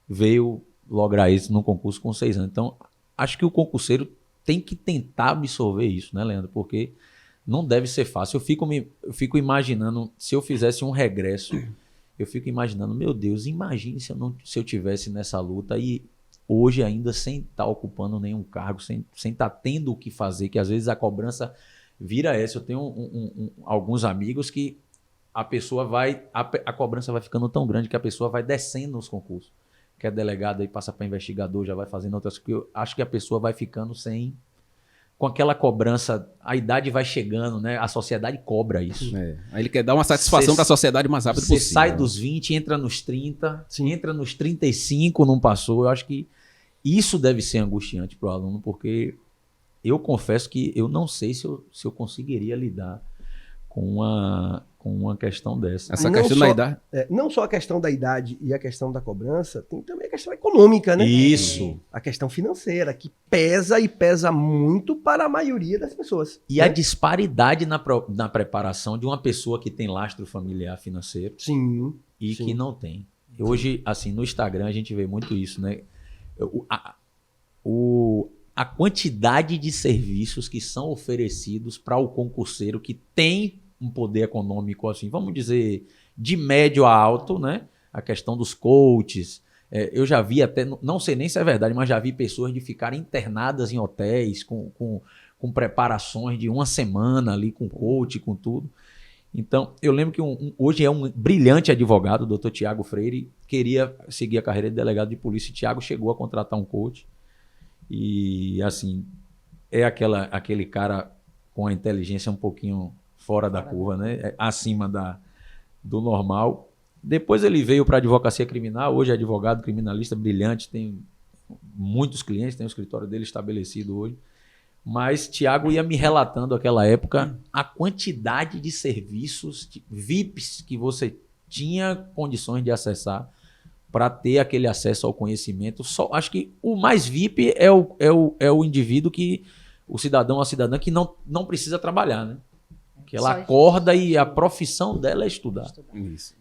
Veio lograr isso num concurso com 6 anos. Então, acho que o concurseiro tem que tentar absorver isso, né, Leandro? Porque não deve ser fácil. Eu fico imaginando, se eu fizesse um regresso, eu fico imaginando, meu Deus, imagine se eu tivesse nessa luta e hoje ainda sem estar ocupando nenhum cargo, sem estar tendo o que fazer, que às vezes a cobrança vira essa. Eu tenho alguns amigos que a pessoa vai, a cobrança vai ficando tão grande que a pessoa vai descendo nos concursos. Que é delegado aí passa para investigador, já vai fazendo outras coisas. Eu acho que a pessoa vai ficando sem, com aquela cobrança, a idade vai chegando, né? A sociedade cobra isso. Aí ele quer dar uma satisfação para a sociedade o mais rápido possível. Você sai dos 20, entra nos 30, Sim. entra nos 35, não passou. Eu acho que isso deve ser angustiante para o aluno, porque eu confesso que eu não sei se eu conseguiria lidar com uma questão dessa. Essa Não questão só- da idade. Não só a questão da idade e a questão da cobrança, tem também a questão econômica, né? Isso. A questão financeira, que pesa e pesa muito para a maioria das pessoas. E a disparidade na preparação de uma pessoa que tem lastro familiar financeiro Sim. e Sim. que não tem. Hoje, assim, no Instagram a gente vê muito isso, né? A quantidade de serviços que são oferecidos para o concurseiro que tem um poder econômico, assim, vamos dizer, de médio a alto, né? A questão dos coaches. Eu já vi até, não sei nem se é verdade, mas já vi pessoas de ficarem internadas em hotéis com preparações de uma semana ali, com coach, com tudo. Então, eu lembro que hoje é um brilhante advogado, o doutor Tiago Freire, queria seguir a carreira de delegado de polícia, e Tiago chegou a contratar um coach. E, assim, é aquele cara com a inteligência um pouquinho fora da curva, né? Acima do normal. Depois ele veio para a advocacia criminal, hoje é advogado criminalista brilhante, tem muitos clientes, tem o escritório dele estabelecido hoje. Mas Tiago ia me relatando naquela época a quantidade de serviços VIPs que você tinha condições de acessar para ter aquele acesso ao conhecimento. Acho que o mais VIP é o indivíduo o cidadão ou a cidadã que não precisa trabalhar, né? Que ela acorda e a profissão dela é estudar. Isso.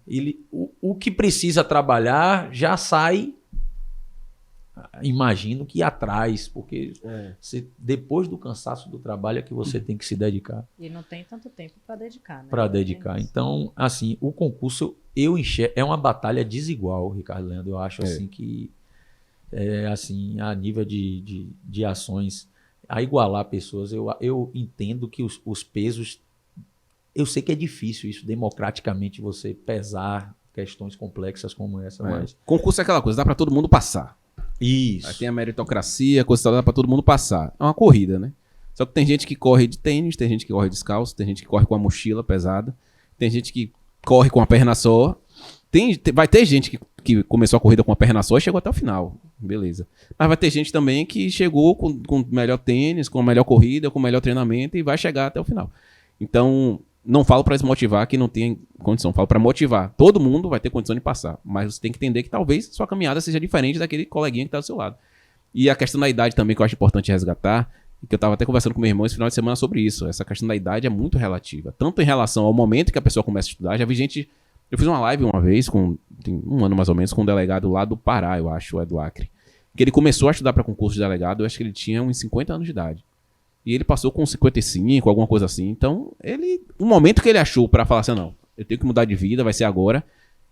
O que precisa trabalhar já sai, imagino que atrás, porque depois do cansaço do trabalho é que você tem que se dedicar. E não tem tanto tempo para dedicar, né? Para dedicar. Então, assim, o concurso eu enxergo, é uma batalha desigual, Ricardo Leandro. Eu acho assim que assim, a nível de ações a igualar pessoas, eu entendo que os pesos, eu sei que é difícil isso democraticamente você pesar questões complexas como essa, mas Concurso é aquela coisa, dá para todo mundo passar. isso. Aí tem a meritocracia, coisa tal, dá pra todo mundo passar. É uma corrida, né? Só que tem gente que corre de tênis, tem gente que corre descalço, tem gente que corre com a mochila pesada, tem gente que corre com a perna só. Vai ter gente que começou a corrida com a perna só e chegou até o final. Beleza. Mas vai ter gente também que chegou com melhor tênis, com melhor corrida, com melhor treinamento e vai chegar até o final. Então, não falo pra desmotivar quem não tem condição, falo pra motivar. Todo mundo vai ter condição de passar, mas você tem que entender que talvez sua caminhada seja diferente daquele coleguinha que tá do seu lado. E a questão da idade também, que eu acho importante resgatar, que eu tava até conversando com meu irmão esse final de semana sobre isso. Essa questão da idade é muito relativa, tanto em relação ao momento que a pessoa começa a estudar. Já vi gente... Eu fiz uma live uma vez, tem um ano mais ou menos, com um delegado lá do Pará, eu acho, é do Acre. Que ele começou a estudar para concurso de delegado, eu acho que ele tinha uns 50 anos de idade. E ele passou com 55, alguma coisa assim. Então, o momento que ele achou para falar assim, não, eu tenho que mudar de vida, vai ser agora.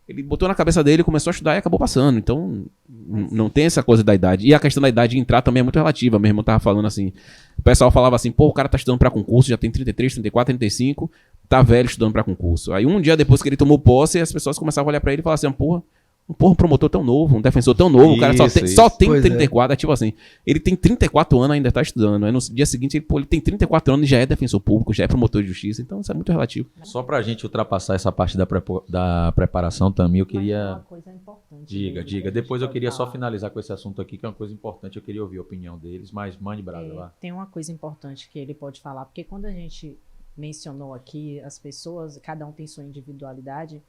Ele botou na cabeça dele, começou a estudar e acabou passando. Então, não tem essa coisa da idade. E a questão da idade de entrar também é muito relativa. Meu irmão tava falando assim, o pessoal falava assim, pô, o cara tá estudando para concurso, já tem 33, 34, 35, tá velho estudando para concurso. Aí um dia depois que ele tomou posse, as pessoas começavam a olhar para ele e falar assim, porra, um promotor tão novo, um defensor tão novo, o cara só tem Pois 34, é tipo assim, ele tem 34 anos e ainda tá estudando, aí no dia seguinte ele tem 34 anos e já é defensor público, já é promotor de justiça, então isso é muito relativo. Só pra gente ultrapassar essa parte da preparação também, eu queria... Uma coisa importante. Diga. Depois eu queria só finalizar com esse assunto aqui, que é uma coisa importante, eu queria ouvir a opinião deles, mas mande brasa lá. Tem uma coisa importante que ele pode falar, porque quando a gente mencionou aqui, as pessoas, cada um tem sua individualidade,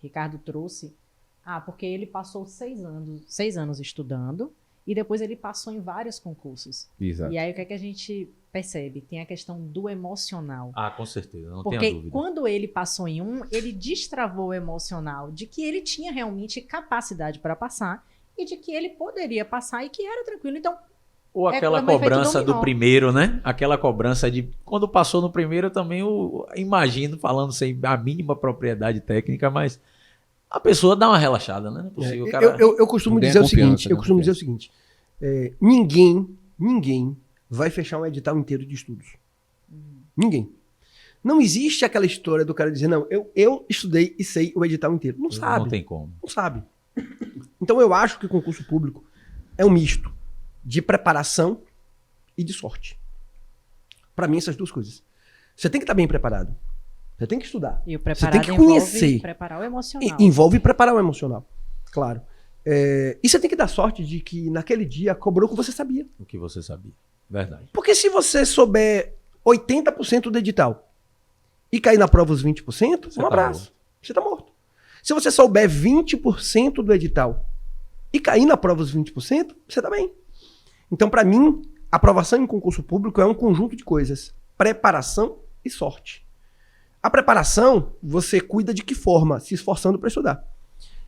Ricardo trouxe, porque ele passou 6 anos estudando e depois ele passou em vários concursos. Exato. E aí o que é que a gente percebe? Tem a questão do emocional. Com certeza, não tenha Porque dúvida. quando ele passou em ele destravou o emocional de que ele tinha realmente capacidade para passar e de que ele poderia passar e que era tranquilo. Então, Ou aquela como efeito cobrança do dominó. primeiro, né? Aquela cobrança de... Quando passou no primeiro, também eu imagino, falando sem a mínima propriedade técnica, mas a pessoa dá uma relaxada, né? Não é possível, o cara... Eu costumo Não tem dizer a o seguinte, confiança, ninguém vai fechar um edital inteiro de estudos. Ninguém. Não existe aquela história do cara dizer, não, eu estudei e sei o edital inteiro. Não sabe. Não tem como. Não sabe. Então eu acho que o concurso público é um misto de preparação e de sorte. Para mim, essas duas coisas. Você tem que estar bem preparado. Você tem que estudar. E o Você preparado tem que conhecer. envolve preparar o emocional. Envolve preparar o emocional. Claro. E você tem que dar sorte de que naquele dia cobrou o que você sabia. O que você sabia. Verdade. Porque se você souber 80% do edital e cair na prova os 20%, Você um tá abraço. morto. Você tá morto. Se você souber 20% do edital e cair na prova os 20%, você tá bem. Então, para mim, aprovação em concurso público é um conjunto de coisas. Preparação e sorte. A preparação, você cuida de que forma? Se esforçando para estudar.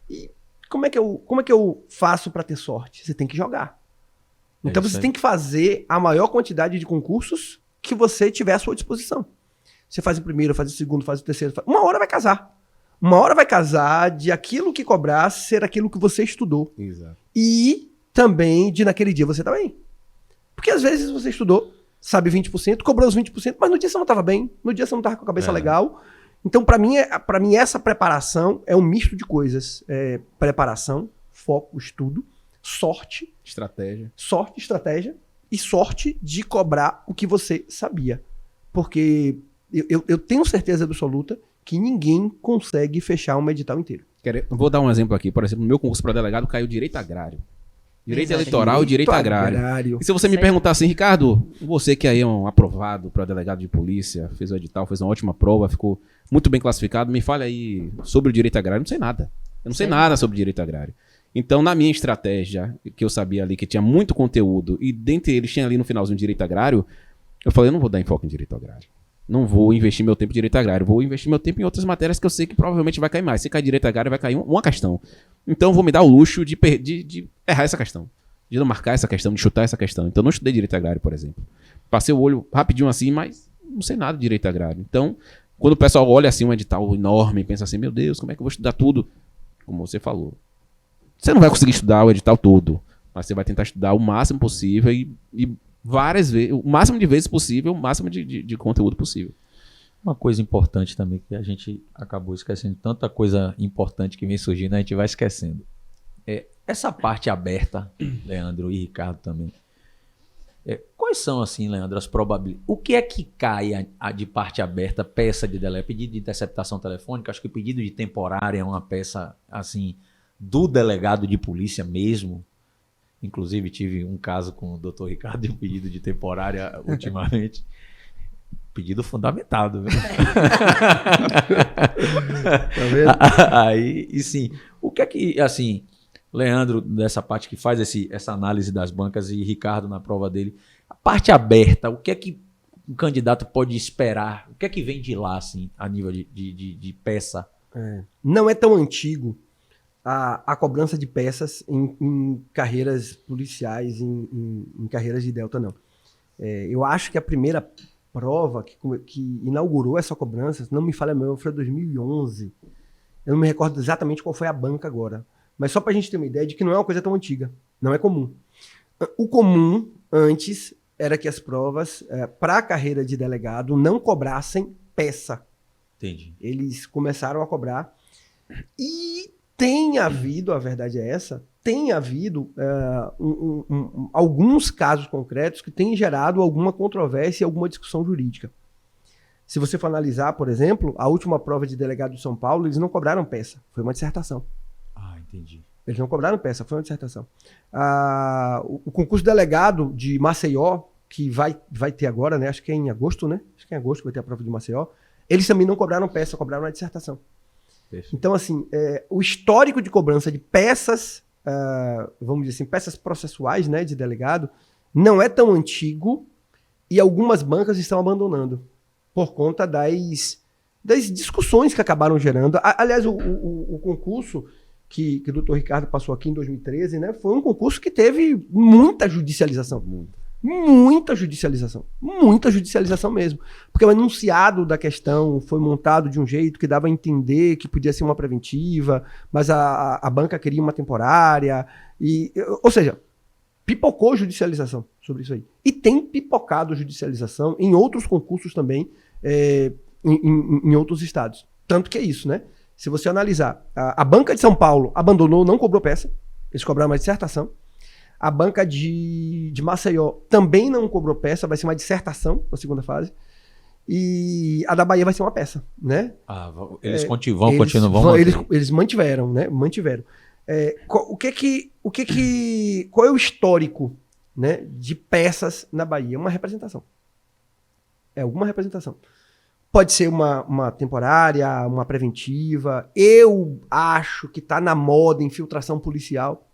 E como é que eu faço para ter sorte? Você tem que jogar. Então isso você aí. tem que fazer a maior quantidade de concursos que você tiver à sua disposição. Você faz o primeiro, faz o segundo, faz o terceiro. Uma hora vai casar. Uma hora vai casar de aquilo que cobrar ser aquilo que você estudou. Exato. E também de naquele dia você tá bem. Porque às vezes você estudou, sabe 20%, cobrou os 20%, mas no dia você não estava bem, no dia você não estava com a cabeça legal. Então, para mim, essa preparação é um misto de coisas. Preparação, foco, estudo, sorte, estratégia e sorte de cobrar o que você sabia. Porque eu tenho certeza absoluta que ninguém consegue fechar um edital inteiro. Vou dar um exemplo aqui. Por exemplo, no meu concurso para delegado caiu direito agrário. Direito Exato. eleitoral e direito agrário. E se você me Certo. perguntar assim, Ricardo, você que aí é um aprovado para delegado de polícia, fez o edital, fez uma ótima prova, ficou muito bem classificado, me fale aí sobre o direito agrário. Eu não sei nada. Eu não sei nada sobre direito agrário. Então, na minha estratégia, que eu sabia ali que tinha muito conteúdo, e dentre eles tinha ali no finalzinho direito agrário, eu falei, eu não vou dar enfoque em direito agrário. Não vou investir meu tempo em direito agrário. Vou investir meu tempo em outras matérias que eu sei que provavelmente vai cair mais. Se cair direito agrário, vai cair uma questão. Então, eu vou me dar o luxo de errar essa questão. De não marcar essa questão, de chutar essa questão. Então, eu não estudei direito agrário, por exemplo. Passei o olho rapidinho assim, mas não sei nada de direito agrário. Então, quando o pessoal olha assim um edital enorme e pensa assim, meu Deus, como é que eu vou estudar tudo? Como você falou. Você não vai conseguir estudar o edital todo, mas você vai tentar estudar o máximo possível e várias vezes, o máximo de vezes possível, o máximo de conteúdo possível. Uma coisa importante também que a gente acabou esquecendo, tanta coisa importante que vem surgindo, a gente vai esquecendo. Essa parte aberta, Leandro e Ricardo também. Quais são, assim, Leandro, as probabilidades? O que é que cai de parte aberta, peça de delegado, pedido de interceptação telefônica? Acho que o pedido de temporária é uma peça, assim, do delegado de polícia mesmo. Inclusive, tive um caso com o Dr. Ricardo de um pedido de temporária ultimamente. Pedido fundamentado, viu? Tá vendo? Aí, e sim, o que é que, assim, Leandro, dessa parte que faz essa análise das bancas e Ricardo na prova dele, a parte aberta, o que é que um candidato pode esperar? O que é que vem de lá, assim, a nível de peça? Não é tão antigo a cobrança de peças em carreiras policiais, em carreiras de delta, não. Eu acho que a primeira prova que inaugurou essa cobrança, se não me falha mesmo, foi em 2011. Eu não me recordo exatamente qual foi a banca agora. Mas só para a gente ter uma ideia de que não é uma coisa tão antiga. Não é comum. O comum, antes, era que as provas, para a carreira de delegado, não cobrassem peça. Entendi. Eles começaram a cobrar. E tem havido, a verdade é essa, tem havido alguns casos concretos que têm gerado alguma controvérsia e alguma discussão jurídica. Se você for analisar, por exemplo, a última prova de delegado de São Paulo, eles não cobraram peça. Foi uma dissertação. Entendi. Eles não cobraram peça, foi uma dissertação. O concurso delegado de Maceió, que vai ter agora, né? Acho que é em agosto, né? Acho que é em agosto que vai ter a prova de Maceió. Eles também não cobraram peça, cobraram uma dissertação. Perfeito. Então, assim, o histórico de cobrança de peças, vamos dizer assim, peças processuais, né, de delegado, não é tão antigo e algumas bancas estão abandonando por conta das discussões que acabaram gerando. Aliás, o concurso que o doutor Ricardo passou aqui em 2013, né, foi um concurso que teve muita judicialização. Muita judicialização mesmo. Porque o enunciado da questão foi montado de um jeito que dava a entender que podia ser uma preventiva, mas a banca queria uma temporária. Ou seja, pipocou judicialização sobre isso aí. E tem pipocado judicialização em outros concursos também. em outros estados. Tanto que é isso, né? Se você analisar, a banca de São Paulo abandonou, não cobrou peça, eles cobraram uma dissertação. A banca de Maceió também não cobrou peça, vai ser uma dissertação na segunda fase. E a da Bahia vai ser uma peça, né? Eles continuam. Eles mantiveram, né? Qual é o histórico, né, de peças na Bahia? Uma representação. É alguma representação. Pode ser uma temporária, uma preventiva. Eu acho que está na moda infiltração policial.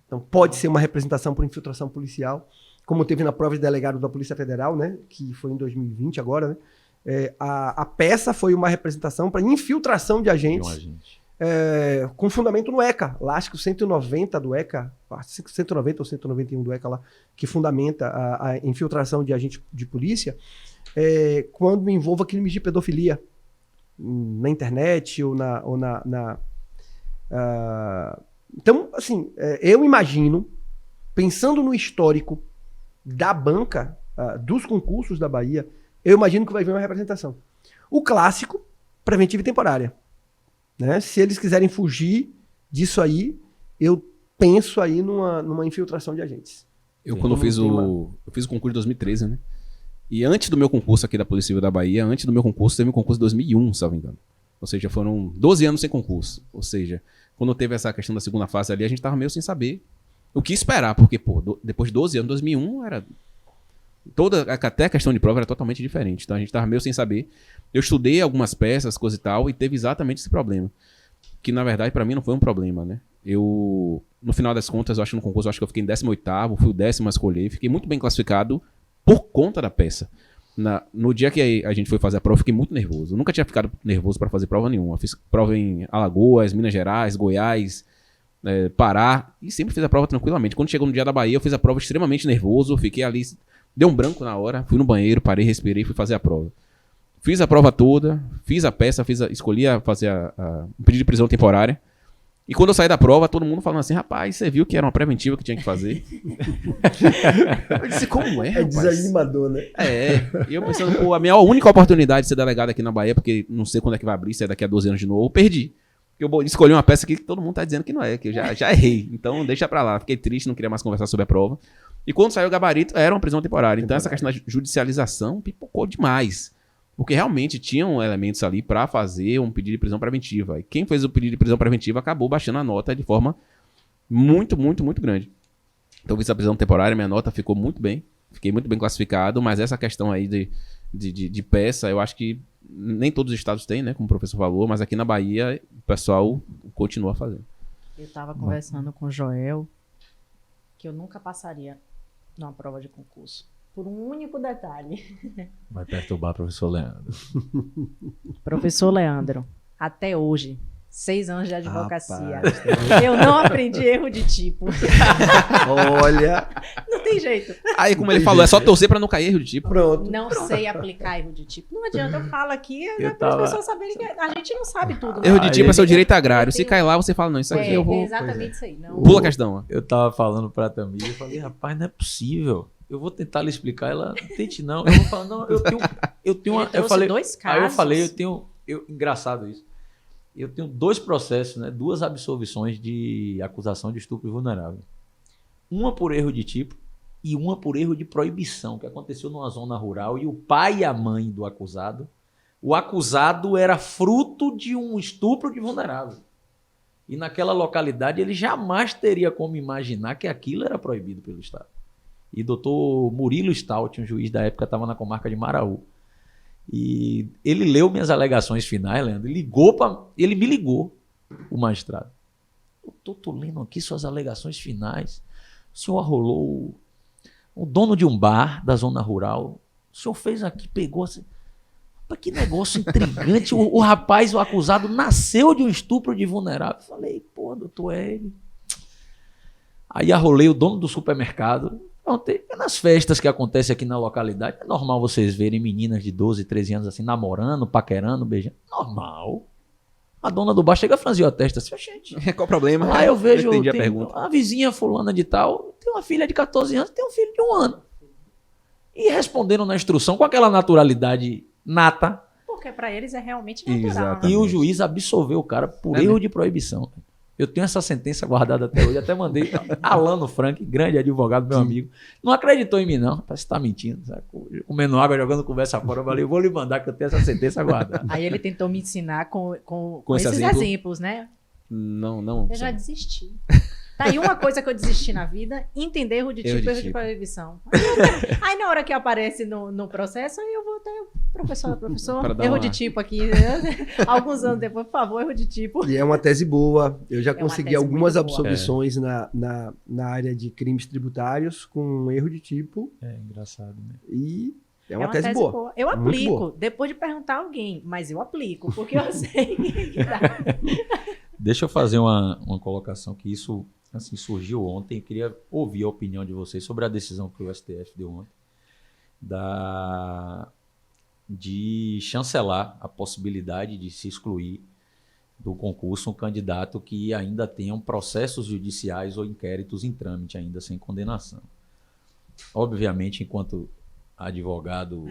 Então, pode ser uma representação por infiltração policial, como teve na prova de delegado da Polícia Federal, né, que foi em 2020 agora, né? A peça foi uma representação para infiltração de agentes, com fundamento no ECA. Lá, acho que o 190 do ECA, 190 ou 191 do ECA lá, que fundamenta a infiltração de agentes de polícia, quando envolva crimes de pedofilia na internet ou Então, assim, eu imagino, pensando no histórico da banca, dos concursos da Bahia, eu imagino que vai vir uma representação. O clássico, preventiva e temporária. Né? Se eles quiserem fugir disso aí, eu penso aí numa infiltração de agentes. Quando eu fiz o concurso de 2013, né? E antes do meu concurso aqui da Polícia Civil da Bahia, antes do meu concurso, teve um concurso de 2001, se não me engano. Ou seja, foram 12 anos sem concurso. Ou seja, quando teve essa questão da segunda fase ali, a gente tava meio sem saber o que esperar, porque, depois de 12 anos, 2001 era... até a questão de prova era totalmente diferente, então a gente tava meio sem saber. Eu estudei algumas peças, coisa e tal, e teve exatamente esse problema, que na verdade pra mim não foi um problema, né? No final das contas, eu acho que no concurso, eu fiquei em 18º, fui o 10º a escolher, fiquei muito bem classificado por conta da peça. No dia que a gente foi fazer a prova, eu fiquei muito nervoso. Eu nunca tinha ficado nervoso para fazer prova nenhuma. Eu fiz prova em Alagoas, Minas Gerais, Goiás, Pará, e sempre fiz a prova tranquilamente. Quando chegou no dia da Bahia, eu fiz a prova extremamente nervoso, fiquei ali, deu um branco na hora, fui no banheiro, parei, respirei e fui fazer a prova. Fiz a prova toda, fiz a peça, escolhi fazer um pedido de prisão temporária. E quando eu saí da prova, todo mundo falando assim, rapaz, você viu que era uma preventiva que tinha que fazer? Eu disse, como é, rapaz? É desanimador, né? E eu pensando, pô, a minha única oportunidade de ser delegado aqui na Bahia, porque não sei quando é que vai abrir, se é daqui a 12 anos de novo, eu perdi. Eu escolhi uma peça que todo mundo tá dizendo que não é, que eu já errei. Então deixa pra lá, fiquei triste, não queria mais conversar sobre a prova. E quando saiu o gabarito, era uma prisão temporária. Então essa questão da judicialização pipocou demais. Porque realmente tinham elementos ali para fazer um pedido de prisão preventiva. E quem fez o pedido de prisão preventiva acabou baixando a nota de forma muito, muito, muito grande. Então eu fiz a prisão temporária, minha nota ficou muito bem. Fiquei muito bem classificado, mas essa questão aí de peça, eu acho que nem todos os estados têm, né? Como o professor falou, mas aqui na Bahia o pessoal continua fazendo. Eu estava conversando com o Joel que eu nunca passaria numa prova de concurso. Por um único detalhe. Vai perturbar o professor Leandro. Professor Leandro, até hoje, 6 anos de advocacia. Rapaz, eu não aprendi erro de tipo. Olha. Não tem jeito. Aí, como ele falou, é só torcer pra não cair erro de tipo. Pronto. Não sei aplicar erro de tipo. Não adianta, eu falo aqui, para as pessoas saberem que a gente não sabe tudo. Erro de tipo é seu direito agrário. Se cair lá, você fala, não, isso aqui eu vou... É exatamente isso aí. Não. Pula a questão. Eu tava falando pra Tamir, eu falei, rapaz, não é possível. Eu vou tentar lhe explicar, ela não tente não. Eu vou falar, não, eu tenho uma... Eu falei, 2 casos. Aí eu falei, engraçado isso. Eu tenho 2 processos, né? 2 absolvições de acusação de estupro vulnerável. Uma por erro de tipo e uma por erro de proibição, que aconteceu numa zona rural, e o pai e a mãe do acusado, o acusado era fruto de um estupro de vulnerável. E naquela localidade ele jamais teria como imaginar que aquilo era proibido pelo Estado. E doutor Murilo Stout, um juiz da época, estava na comarca de Maraú. E ele leu minhas alegações finais, Leandro, ele me ligou, o magistrado. Eu tô lendo aqui suas alegações finais. O senhor arrolou o dono de um bar da zona rural. O senhor fez aqui, pegou assim. Que negócio intrigante. O rapaz, o acusado, nasceu de um estupro de vulnerável. Falei, pô, doutor, é ele. Aí arrolei o dono do supermercado. Nas festas que acontecem aqui na localidade, é normal vocês verem meninas de 12, 13 anos assim, namorando, paquerando, beijando. Normal. A dona do bar chega a franzir a testa assim, gente. Qual o problema? Aí eu vejo a vizinha fulana de tal, tem uma filha de 14 anos, tem um filho de 1 ano. E responderam na instrução com aquela naturalidade nata. porque para eles é realmente natural. Exato. Né? E o juiz absolveu o cara por erro de proibição. Eu tenho essa sentença guardada até hoje, até mandei Alano Frank, grande advogado, meu amigo, não acreditou em mim não, parece que tá mentindo, sabe? Comendo água, jogando conversa fora, eu falei, eu vou lhe mandar que eu tenho essa sentença guardada. Aí ele tentou me ensinar com esse esses exemplo? exemplos, né? Não. Eu já desisti. Tá aí uma coisa que eu desisti na vida, entender erro de Erro tipo, de erro de tipo. proibição. Aí na hora que aparece no processo, aí eu vou até, professor, Para dar erro uma- de tipo aqui, né? Alguns anos depois, por favor, erro de tipo. E é uma tese boa. Eu já uma consegui tese algumas muito boa. absolvições na área de crimes tributários com um erro de tipo É engraçado, né? e é uma tese boa. Eu Muito aplico, boa. depois de perguntar a alguém, mas eu aplico, porque eu sei que dá. Deixa eu fazer uma colocação que isso assim, surgiu ontem. Eu queria ouvir a opinião de vocês sobre a decisão que o STF deu ontem de chancelar a possibilidade de se excluir do concurso um candidato que ainda tenham processos judiciais ou inquéritos em trâmite ainda sem condenação. Obviamente, enquanto advogado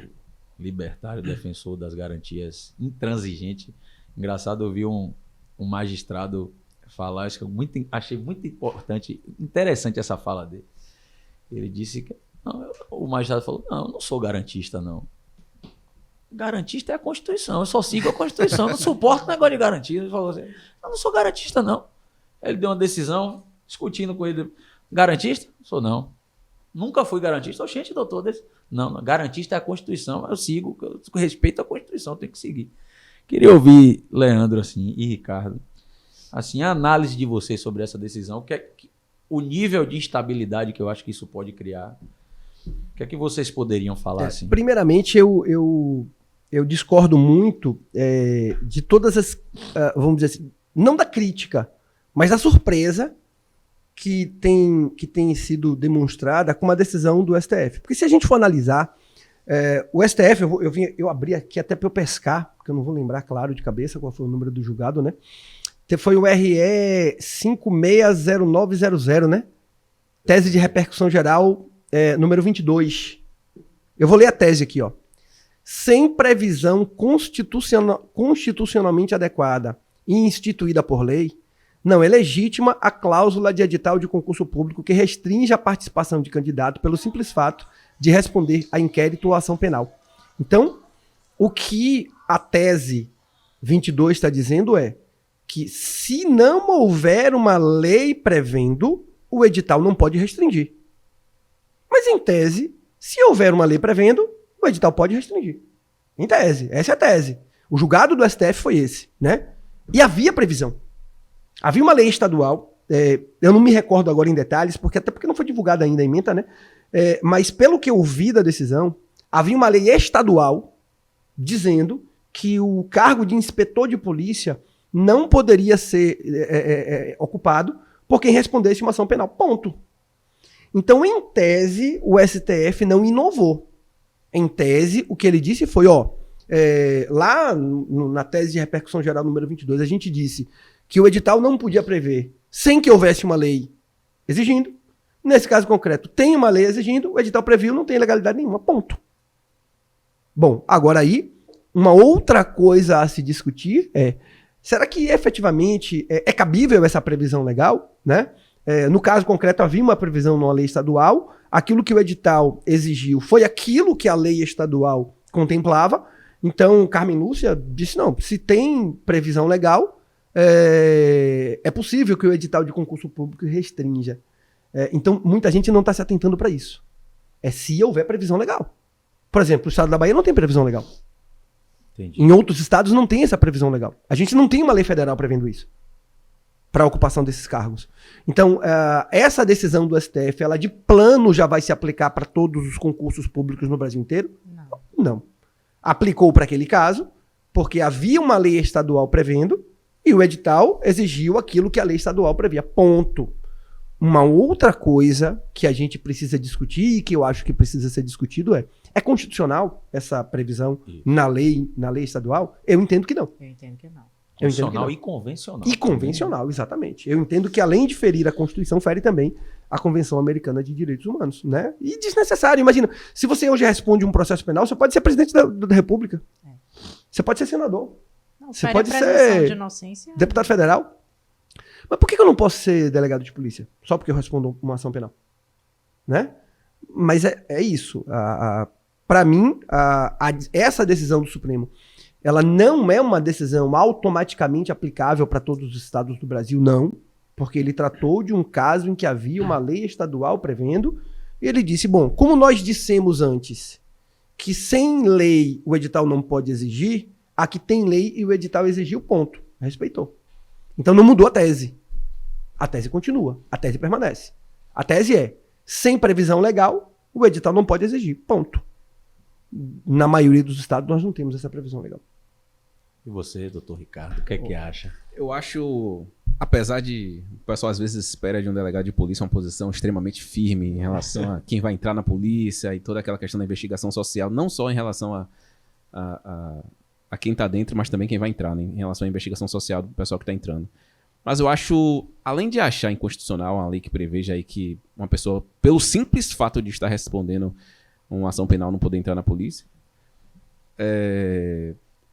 libertário, defensor das garantias, intransigente, engraçado ouvir um magistrado falar, acho que achei muito importante, interessante essa fala dele. Ele disse que o magistrado falou, não, eu não sou garantista, não. Garantista é a Constituição, eu só sigo a Constituição, não suporto o negócio de garantia. Ele falou assim, eu não sou garantista, não. Ele deu uma decisão, discutindo com ele, garantista? Sou não. Nunca fui garantista. Oxente, doutor, não, garantista é a Constituição, eu sigo, eu respeito a Constituição, eu tenho que seguir. Queria ouvir Leandro assim, e Ricardo, assim, a análise de vocês sobre essa decisão, o nível de instabilidade que eu acho que isso pode criar. O que é que vocês poderiam falar assim? Primeiramente, eu discordo muito de todas as, vamos dizer assim, não da crítica, mas da surpresa que tem sido demonstrada com a decisão do STF. Porque se a gente for analisar, o STF, eu abri aqui até para eu pescar, porque eu não vou lembrar, claro, de cabeça qual foi o número do julgado, né? Foi o RE 560900, né? Tese de repercussão geral, número 22. Eu vou ler a tese aqui, ó. Sem previsão constitucionalmente adequada e instituída por lei, não é legítima a cláusula de edital de concurso público que restringe a participação de candidato pelo simples fato de responder a inquérito ou ação penal. Então, o que a tese 22 está dizendo é que se não houver uma lei prevendo, o edital não pode restringir. Mas em tese, se houver uma lei prevendo, o edital pode restringir. Em tese, essa é a tese. O julgado do STF foi esse, né? E havia previsão. Havia uma lei estadual, eu não me recordo agora em detalhes, até porque não foi divulgada ainda a ementa, né? Mas pelo que eu vi da decisão, havia uma lei estadual dizendo que o cargo de inspetor de polícia não poderia ser ocupado por quem respondesse uma ação penal. Ponto. Então, em tese, o STF não inovou. Em tese, o que ele disse foi, lá na tese de repercussão geral número 22, a gente disse que o edital não podia prever sem que houvesse uma lei exigindo. Nesse caso concreto, tem uma lei exigindo, o edital previu, não tem legalidade nenhuma. Ponto. Bom, agora aí, uma outra coisa a se discutir será que efetivamente é cabível essa previsão legal, né? No caso concreto, havia uma previsão numa lei estadual, aquilo que o edital exigiu foi aquilo que a lei estadual contemplava, então Carmen Lúcia disse, não, se tem previsão legal, é possível que o edital de concurso público restrinja. Então, muita gente não está se atentando para isso. Se houver previsão legal. Por exemplo, o estado da Bahia não tem previsão legal. Entendi. Em outros estados não tem essa previsão legal. A gente não tem uma lei federal prevendo isso para a ocupação desses cargos. Então, essa decisão do STF, ela de plano já vai se aplicar para todos os concursos públicos no Brasil inteiro? Não. Aplicou para aquele caso, porque havia uma lei estadual prevendo e o edital exigiu aquilo que a lei estadual previa. Ponto. Uma outra coisa que a gente precisa discutir e que eu acho que precisa ser discutido é constitucional essa previsão na lei estadual? Eu entendo que não. Eu entendo que não. Constitucional e convencional. E convencional, exatamente. Eu entendo que além de ferir a Constituição, fere também a Convenção Americana de Direitos Humanos, né? E desnecessário. Imagina, se você hoje responde um processo penal, você pode ser presidente da República. Você pode ser senador, Não, Você fere pode a presunção ser de inocência. deputado federal. Mas por que eu não posso ser delegado de polícia? Só porque eu respondo uma ação penal. Né? Mas é isso. Para mim, essa decisão do Supremo, ela não é uma decisão automaticamente aplicável para todos os estados do Brasil, não. Porque ele tratou de um caso em que havia uma lei estadual prevendo, e ele disse, bom, como nós dissemos antes que sem lei o edital não pode exigir, aqui tem lei e o edital exigiu, ponto. Respeitou. Então não mudou a tese. A tese continua, a tese permanece. A tese é, sem previsão legal, o edital não pode exigir, ponto. Na maioria dos estados nós não temos essa previsão legal. E você, doutor Ricardo, o que é que acha? Eu acho, apesar de o pessoal às vezes espera de um delegado de polícia uma posição extremamente firme em relação a quem vai entrar na polícia e toda aquela questão da investigação social, não só em relação a quem está dentro, mas também quem vai entrar, né, em relação à investigação social do pessoal que está entrando. Mas eu acho, além de achar inconstitucional uma lei que preveja aí que uma pessoa, pelo simples fato de estar respondendo uma ação penal, não poder entrar na polícia,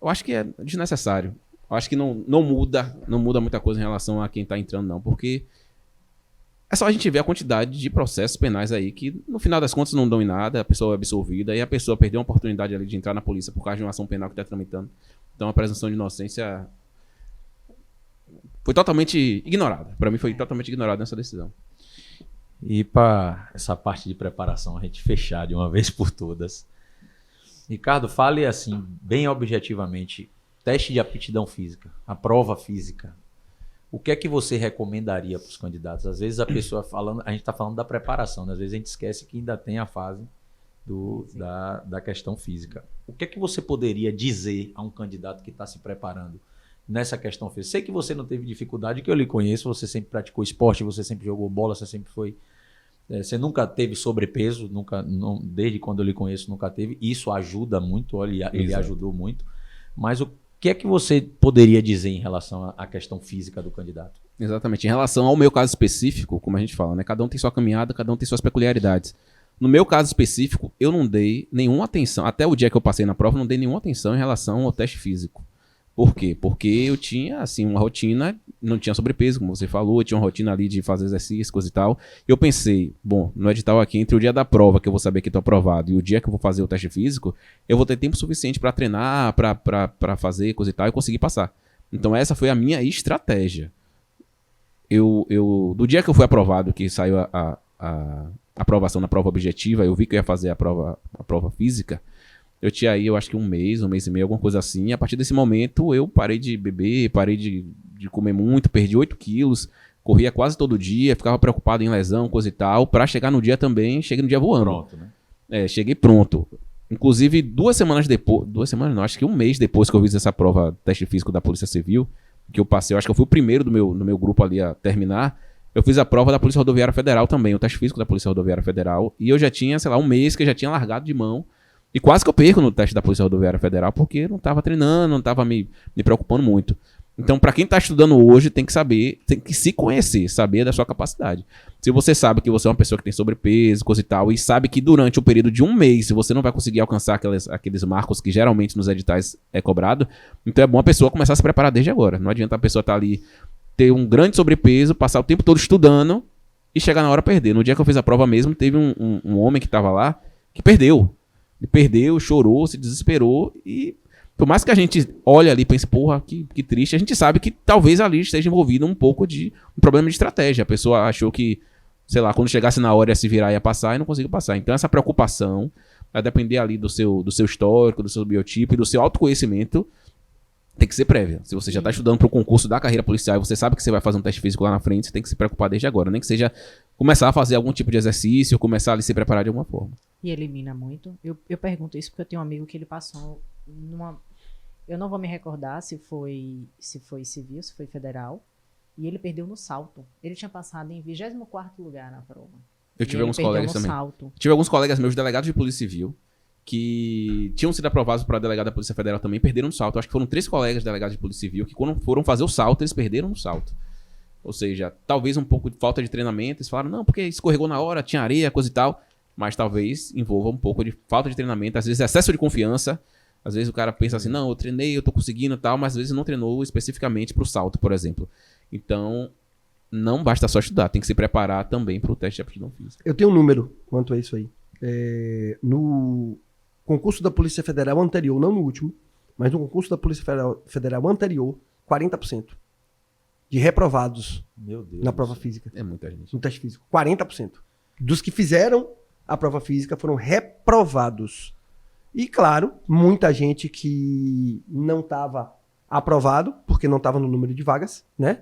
eu acho que é desnecessário. Eu acho que não muda muita coisa em relação a quem está entrando, não, porque é só a gente ver a quantidade de processos penais aí que, no final das contas, não dão em nada, a pessoa é absolvida e a pessoa perdeu a oportunidade ali de entrar na polícia por causa de uma ação penal que está tramitando. Então, a presunção de inocência foi totalmente ignorada. Para mim, foi totalmente ignorada nessa decisão. E para essa parte de preparação, a gente fechar de uma vez por todas. Ricardo, fale assim, bem objetivamente, teste de aptidão física, a prova física. O que é que você recomendaria para os candidatos? Às vezes a pessoa falando, a gente está falando da preparação, né? Às vezes a gente esquece que ainda tem a fase da questão física. O que é que você poderia dizer a um candidato que está se preparando nessa questão física? Sei que você não teve dificuldade, que eu lhe conheço, você sempre praticou esporte, você sempre jogou bola, você sempre foi... você nunca teve sobrepeso, desde quando eu lhe conheço nunca teve. Isso ajuda muito, olha, ele ajudou muito. Mas o que é que você poderia dizer em relação à questão física do candidato? Exatamente. Em relação ao meu caso específico, como a gente fala, né? Cada um tem sua caminhada, cada um tem suas peculiaridades. No meu caso específico, eu não dei nenhuma atenção, até o dia que eu passei na prova, eu não dei nenhuma atenção em relação ao teste físico. Por quê? Porque eu tinha, assim, uma rotina, não tinha sobrepeso, como você falou, eu tinha uma rotina ali de fazer exercícios, coisa e tal. E eu pensei, bom, no edital aqui, entre o dia da prova, que eu vou saber que estou aprovado, e o dia que eu vou fazer o teste físico, eu vou ter tempo suficiente para treinar, para fazer coisa e tal, e conseguir passar. Então essa foi a minha estratégia. Do dia que eu fui aprovado, que saiu a aprovação na prova objetiva, eu vi que eu ia fazer a prova física, eu tinha aí, eu acho que um mês e meio, alguma coisa assim. E a partir desse momento, eu parei de beber, parei de comer muito, perdi 8 quilos, corria quase todo dia, ficava preocupado em lesão, coisa e tal, pra chegar no dia também, cheguei no dia voando. Pronto, né? Cheguei pronto. Inclusive, 2 semanas depois, 2 semanas não, acho que um mês depois que eu fiz essa prova, teste físico da Polícia Civil, que eu passei, eu acho que eu fui o primeiro do meu grupo ali a terminar, eu fiz a prova da Polícia Rodoviária Federal também, o teste físico da Polícia Rodoviária Federal, e eu já tinha, sei lá, um mês que eu já tinha largado de mão. E quase que eu perco no teste da Polícia Rodoviária Federal, porque eu não estava treinando, não estava me preocupando muito. Então, para quem está estudando hoje, tem que saber, tem que se conhecer, saber da sua capacidade. Se você sabe que você é uma pessoa que tem sobrepeso, coisa e tal, e sabe que durante o período de um mês, você não vai conseguir alcançar aqueles marcos que geralmente nos editais é cobrado, então é bom a pessoa começar a se preparar desde agora. Não adianta a pessoa estar ali, ter um grande sobrepeso, passar o tempo todo estudando e chegar na hora perder. No dia que eu fiz a prova mesmo, teve um homem que estava lá que perdeu. Ele perdeu, chorou, se desesperou e por mais que a gente olhe ali e pense, porra, que triste, a gente sabe que talvez ali esteja envolvido um pouco de um problema de estratégia. A pessoa achou que, sei lá, quando chegasse na hora ia se virar, ia passar e não conseguiu passar. Então essa preocupação vai depender ali do seu histórico, do seu biotipo e do seu autoconhecimento, tem que ser prévia. Se você já está estudando para o concurso da carreira policial e você sabe que você vai fazer um teste físico lá na frente, você tem que se preocupar desde agora. Nem que seja começar a fazer algum tipo de exercício, começar a se preparar de alguma forma. E elimina muito. Eu pergunto isso porque eu tenho um amigo que ele passou numa... Eu não vou me recordar se foi civil, se foi federal. E ele perdeu no salto. Ele tinha passado em 24º lugar na prova. Eu tive alguns colegas também. Salto. Tive alguns colegas meus, delegados de polícia civil, que tinham sido aprovados para delegado da Polícia Federal também, perderam no salto. Acho que foram 3 colegas delegados de Polícia Civil que quando foram fazer o salto, eles perderam no salto. Ou seja, talvez um pouco de falta de treinamento. Eles falaram, não, porque escorregou na hora, tinha areia, coisa e tal. Mas talvez envolva um pouco de falta de treinamento, às vezes excesso de confiança. Às vezes o cara pensa assim, não, eu treinei, eu tô conseguindo e tal, mas às vezes não treinou especificamente pro salto, por exemplo. Então, não basta só estudar, tem que se preparar também pro teste de aptidão física. Eu tenho um número quanto a isso aí. No concurso da Polícia Federal anterior, não no último, mas no concurso da Polícia Federal anterior, 40% de reprovados Meu Deus. na prova física, É muita gente. no teste físico. 40%. Dos que fizeram a prova física foram reprovados. E, claro, muita gente que não estava aprovado, porque não estava no número de vagas, né?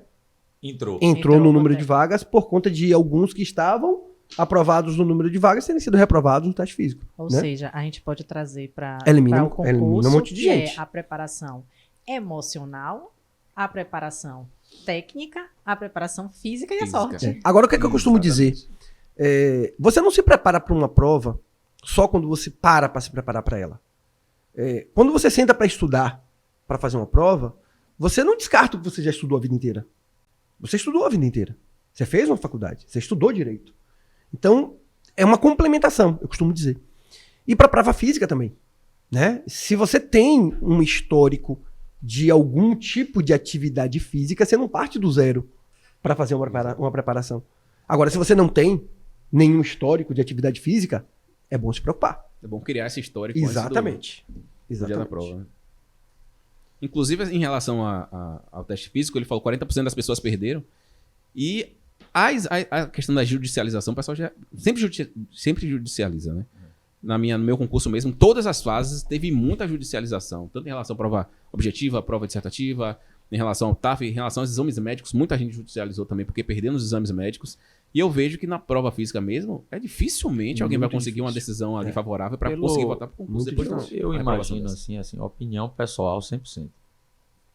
Entrou. Entrou no no número de teste. vagas por conta de alguns que estavam aprovados no número de vagas terem sido reprovados no teste físico. Ou né? seja, a gente pode trazer para Elimina- o concurso elimina um monte de que gente. é a preparação emocional, a preparação técnica, a preparação física e a Física. sorte. Agora, o que é que eu costumo dizer? Você não se prepara para uma prova só quando você para se preparar para ela. Quando você senta para estudar, para fazer uma prova, você não descarta o que você já estudou a vida inteira. Você estudou a vida inteira. Você fez uma faculdade, você estudou direito. Então, é uma complementação, eu costumo dizer. E para a prova física também. Né? Se você tem um histórico de algum tipo de atividade física, você não parte do zero para fazer uma preparação. Agora, se você não tem nenhum histórico de atividade física, é bom se preocupar. É bom criar essa história Exatamente. do dia Exatamente. da prova. Né? Inclusive, em relação ao teste físico, ele falou que 40% das pessoas perderam. E a questão da judicialização, o pessoal já sempre judicializa, né? No meu concurso mesmo, todas as fases teve muita judicialização, tanto em relação à prova objetiva, à prova dissertativa, em relação ao TAF, em relação aos exames médicos, muita gente judicializou também, porque perderam os exames médicos. E eu vejo que na prova física mesmo, dificilmente alguém vai Muito conseguir uma difícil. decisão ali favorável para Pelo- conseguir votar para o concurso. muito Depois de uma difícil. Eu reprovação imagino dessa. assim, opinião pessoal 100%.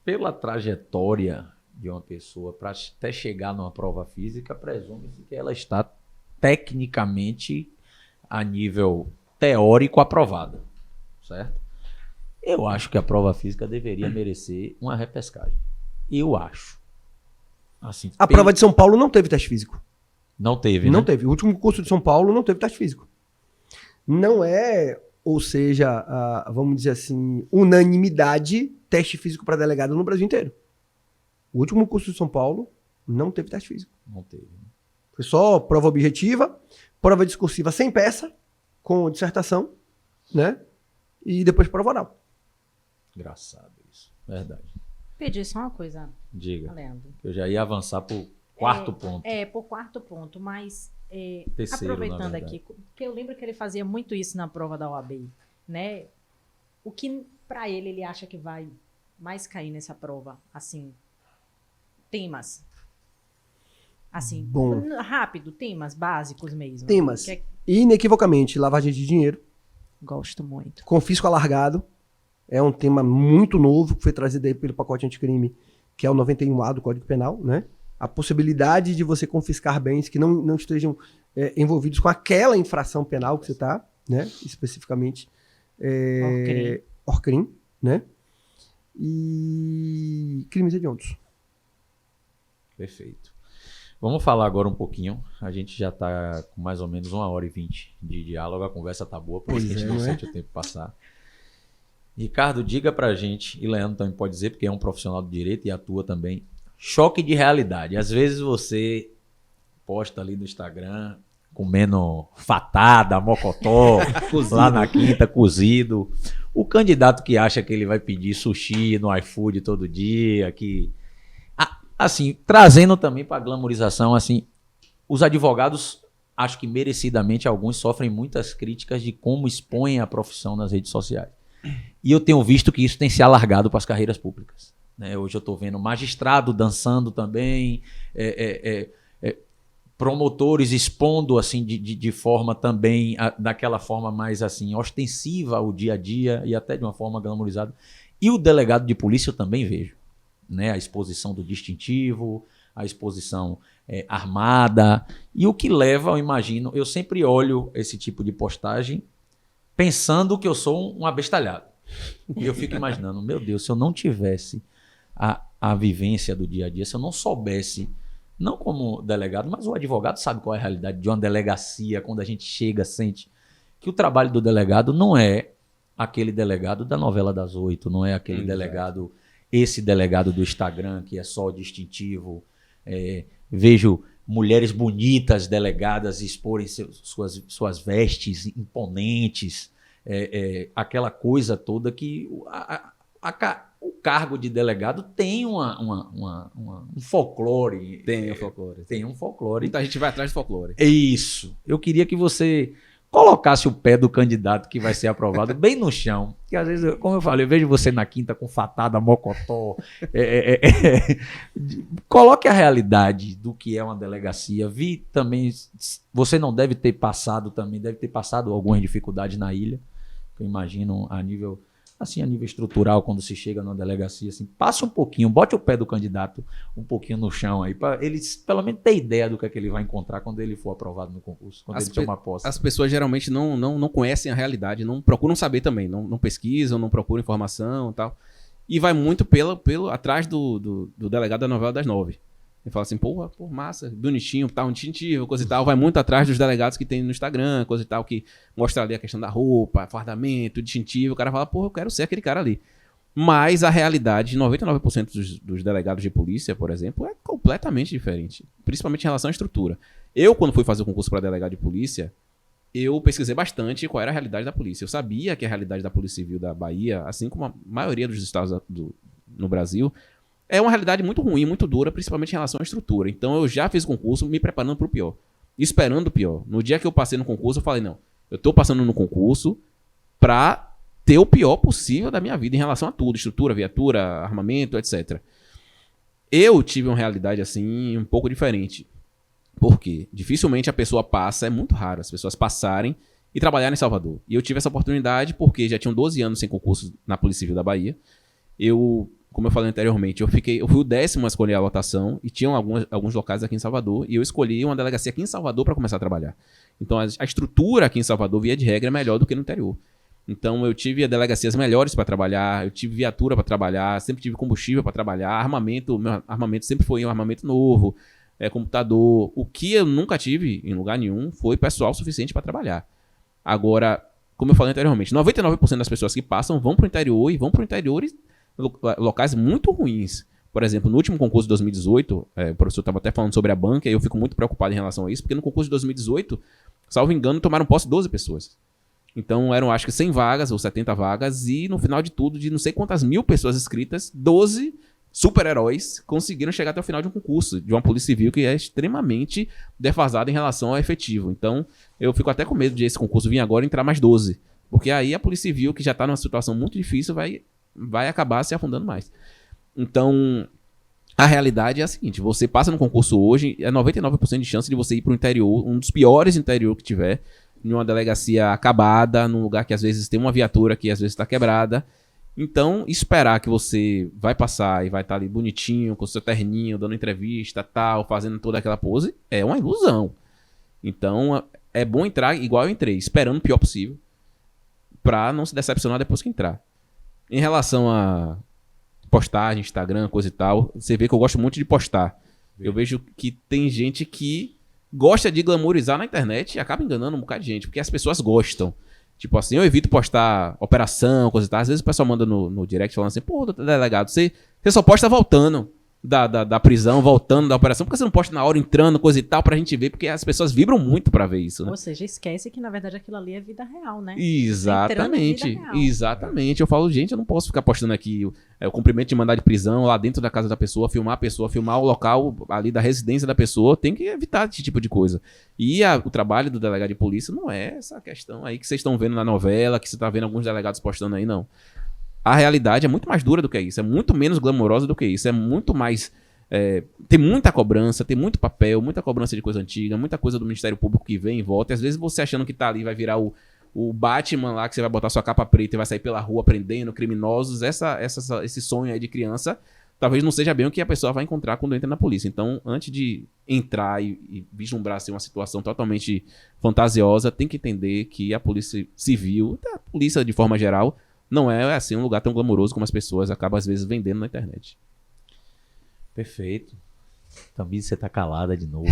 Pela trajetória de uma pessoa para até chegar numa prova física, presume-se que ela está tecnicamente a nível teórico aprovada, certo? Eu acho que a prova física deveria merecer uma repescagem. Eu acho. Assim, A prova de São Paulo não teve teste físico. não teve, Não né? teve. O último curso de São Paulo não teve teste físico. Não é, ou seja, vamos dizer assim, unanimidade teste físico para delegado no Brasil inteiro. O último curso de São Paulo não teve teste físico. Não teve. Foi só prova objetiva, prova discursiva sem peça, com dissertação, né? E depois prova oral. Engraçado isso. Verdade. Pedir só uma coisa, Diga. Leandro. Eu já ia avançar pro quarto ponto. Por quarto ponto, mas Terceiro, aproveitando na verdade. aqui, porque eu lembro que ele fazia muito isso na prova da OAB, né? O que para ele acha que vai mais cair nessa prova, assim, temas. Assim, Bom. rápido, temas básicos mesmo. Temas. Que Inequivocamente, lavagem de dinheiro, gosto muito. confisco alargado, é um tema muito novo que foi trazido aí pelo pacote anticrime, que é o 91A do Código Penal, né? A possibilidade de você confiscar bens que não estejam envolvidos com aquela infração penal que você está, né? Especificamente, ORCRIM, né? E crimes hediondos. Perfeito. Vamos falar agora um pouquinho. A gente já está com mais ou menos 1h20 de diálogo. A conversa tá boa, porque Pois a gente é, não não é? sente o tempo passar. Ricardo, diga pra gente, e Leandro também pode dizer, porque é um profissional do direito e atua também. Choque de realidade. Às vezes você posta ali no Instagram comendo fatada, mocotó, lá na quinta, cozido. O candidato que acha que ele vai pedir sushi no iFood todo dia, que... Assim, trazendo também para a glamorização, assim, os advogados, acho que merecidamente alguns sofrem muitas críticas de como expõem a profissão nas redes sociais. E eu tenho visto que isso tem se alargado para as carreiras públicas. Né? Hoje eu estou vendo magistrado dançando também, promotores expondo assim de forma também, daquela forma mais assim ostensiva o dia a dia e até de uma forma glamorizada. E o delegado de polícia eu também vejo. Né, a exposição do distintivo, a exposição armada, e o que leva, eu imagino, eu sempre olho esse tipo de postagem pensando que eu sou um abestalhado. E eu fico imaginando, meu Deus, se eu não tivesse a vivência do dia a dia, se eu não soubesse, não como delegado, mas o advogado sabe qual é a realidade de uma delegacia, quando a gente chega, sente que o trabalho do delegado não é aquele delegado da novela das 8, não é aquele delegado, esse delegado do Instagram que é só distintivo. Vejo mulheres bonitas delegadas exporem suas vestes imponentes, aquela coisa toda que o cargo de delegado tem um folclore. Tem um folclore. Tem um folclore. Muita gente vai atrás do folclore. É isso. Eu queria que você colocasse o pé do candidato que vai ser aprovado bem no chão. Porque às vezes, como eu falei, eu vejo você na quinta com fatada, mocotó. Coloque a realidade do que é uma delegacia. Vi também, você não deve ter passado também, deve ter passado algumas dificuldades na ilha. Eu imagino a nível estrutural, quando se chega numa delegacia, assim, passe um pouquinho, bote o pé do candidato um pouquinho no chão aí, para ele pelo menos ter ideia do que é que ele vai encontrar quando ele for aprovado no concurso, quando ele tomar posse. As pessoas geralmente não conhecem a realidade, não procuram saber também, não pesquisam, não procuram informação e tal. E vai muito atrás do delegado da novela das 9. Ele fala assim, pô, massa, bonitinho, tal, distintivo, coisa e tal. Vai muito atrás dos delegados que tem no Instagram, coisa e tal, que mostra ali a questão da roupa, fardamento, distintivo. O cara fala, pô, eu quero ser aquele cara ali. Mas a realidade de 99% dos delegados de polícia, por exemplo, é completamente diferente. Principalmente em relação à estrutura. Eu, quando fui fazer o concurso para delegado de polícia, eu pesquisei bastante qual era a realidade da polícia. Eu sabia que a realidade da Polícia Civil da Bahia, assim como a maioria dos estados no Brasil, é uma realidade muito ruim, muito dura, principalmente em relação à estrutura. Então eu já fiz o concurso me preparando para o pior. Esperando o pior. No dia que eu passei no concurso, eu falei, não, eu estou passando no concurso para ter o pior possível da minha vida em relação a tudo. Estrutura, viatura, armamento, etc. Eu tive uma realidade assim, um pouco diferente. Por quê? Dificilmente a pessoa passa, é muito raro as pessoas passarem e trabalharem em Salvador. E eu tive essa oportunidade porque já tinham 12 anos sem concurso na Polícia Civil da Bahia. Como eu falei anteriormente, eu fui o 10º a escolher a lotação e tinham alguns locais aqui em Salvador e eu escolhi uma delegacia aqui em Salvador para começar a trabalhar. Então a estrutura aqui em Salvador, via de regra, é melhor do que no interior. Então eu tive delegacias melhores para trabalhar, eu tive viatura para trabalhar, sempre tive combustível para trabalhar, meu armamento sempre foi um armamento novo, computador. O que eu nunca tive em lugar nenhum foi pessoal suficiente para trabalhar. Agora, como eu falei anteriormente, 99% das pessoas que passam vão para o interior e vão para o interior locais muito ruins. Por exemplo, no último concurso de 2018, o professor estava até falando sobre a banca, e eu fico muito preocupado em relação a isso, porque no concurso de 2018, salvo engano, tomaram posse 12 pessoas. Então eram acho que 100 vagas ou 70 vagas, e no final de tudo, de não sei quantas mil pessoas inscritas, 12 super-heróis conseguiram chegar até o final de um concurso, de uma Polícia Civil que é extremamente defasada em relação ao efetivo. Então eu fico até com medo de esse concurso vir agora e entrar mais 12. Porque aí a Polícia Civil, que já está numa situação muito difícil, vai acabar se afundando mais. Então, a realidade é a seguinte, você passa no concurso hoje, é 99% de chance de você ir para o interior, um dos piores interior que tiver, em uma delegacia acabada, num lugar que às vezes tem uma viatura que às vezes está quebrada. Então, esperar que você vai passar e vai estar ali bonitinho, com seu terninho, dando entrevista, tal, fazendo toda aquela pose, é uma ilusão. Então, é bom entrar igual eu entrei, esperando o pior possível, para não se decepcionar depois que entrar. Em relação a postagem, Instagram, coisa e tal, você vê que eu gosto muito de postar. Eu vejo que tem gente que gosta de glamourizar na internet e acaba enganando um bocado de gente, porque as pessoas gostam. Tipo assim, eu evito postar operação, coisa e tal. Às vezes o pessoal manda no direct falando assim, pô, delegado, você só posta voltando da prisão, voltando da operação, porque você não posta na hora entrando, coisa e tal, pra gente ver, porque as pessoas vibram muito pra ver isso, né? Ou seja, esquece que na verdade aquilo ali é vida real, né? Exatamente, vida real. Exatamente. Eu falo, gente, eu não posso ficar postando aqui o cumprimento de mandado de prisão lá dentro da casa da pessoa, filmar o local ali da residência da pessoa, tem que evitar esse tipo de coisa. E o trabalho do delegado de polícia não é essa questão aí que vocês estão vendo na novela, que você tá vendo alguns delegados postando aí, não. A realidade é muito mais dura do que isso, é muito menos glamourosa do que isso, é muito mais... tem muita cobrança, tem muito papel, muita cobrança de coisa antiga, muita coisa do Ministério Público que vem e volta, e às vezes você achando que tá ali vai virar o Batman lá, que você vai botar sua capa preta e vai sair pela rua prendendo criminosos, esse sonho aí de criança, talvez não seja bem o que a pessoa vai encontrar quando entra na polícia. Então, antes de entrar e vislumbrar assim, uma situação totalmente fantasiosa, tem que entender que a Polícia Civil, a polícia de forma geral, não é assim um lugar tão glamouroso como as pessoas acabam às vezes vendendo na internet. Perfeito. Também você tá calada de novo.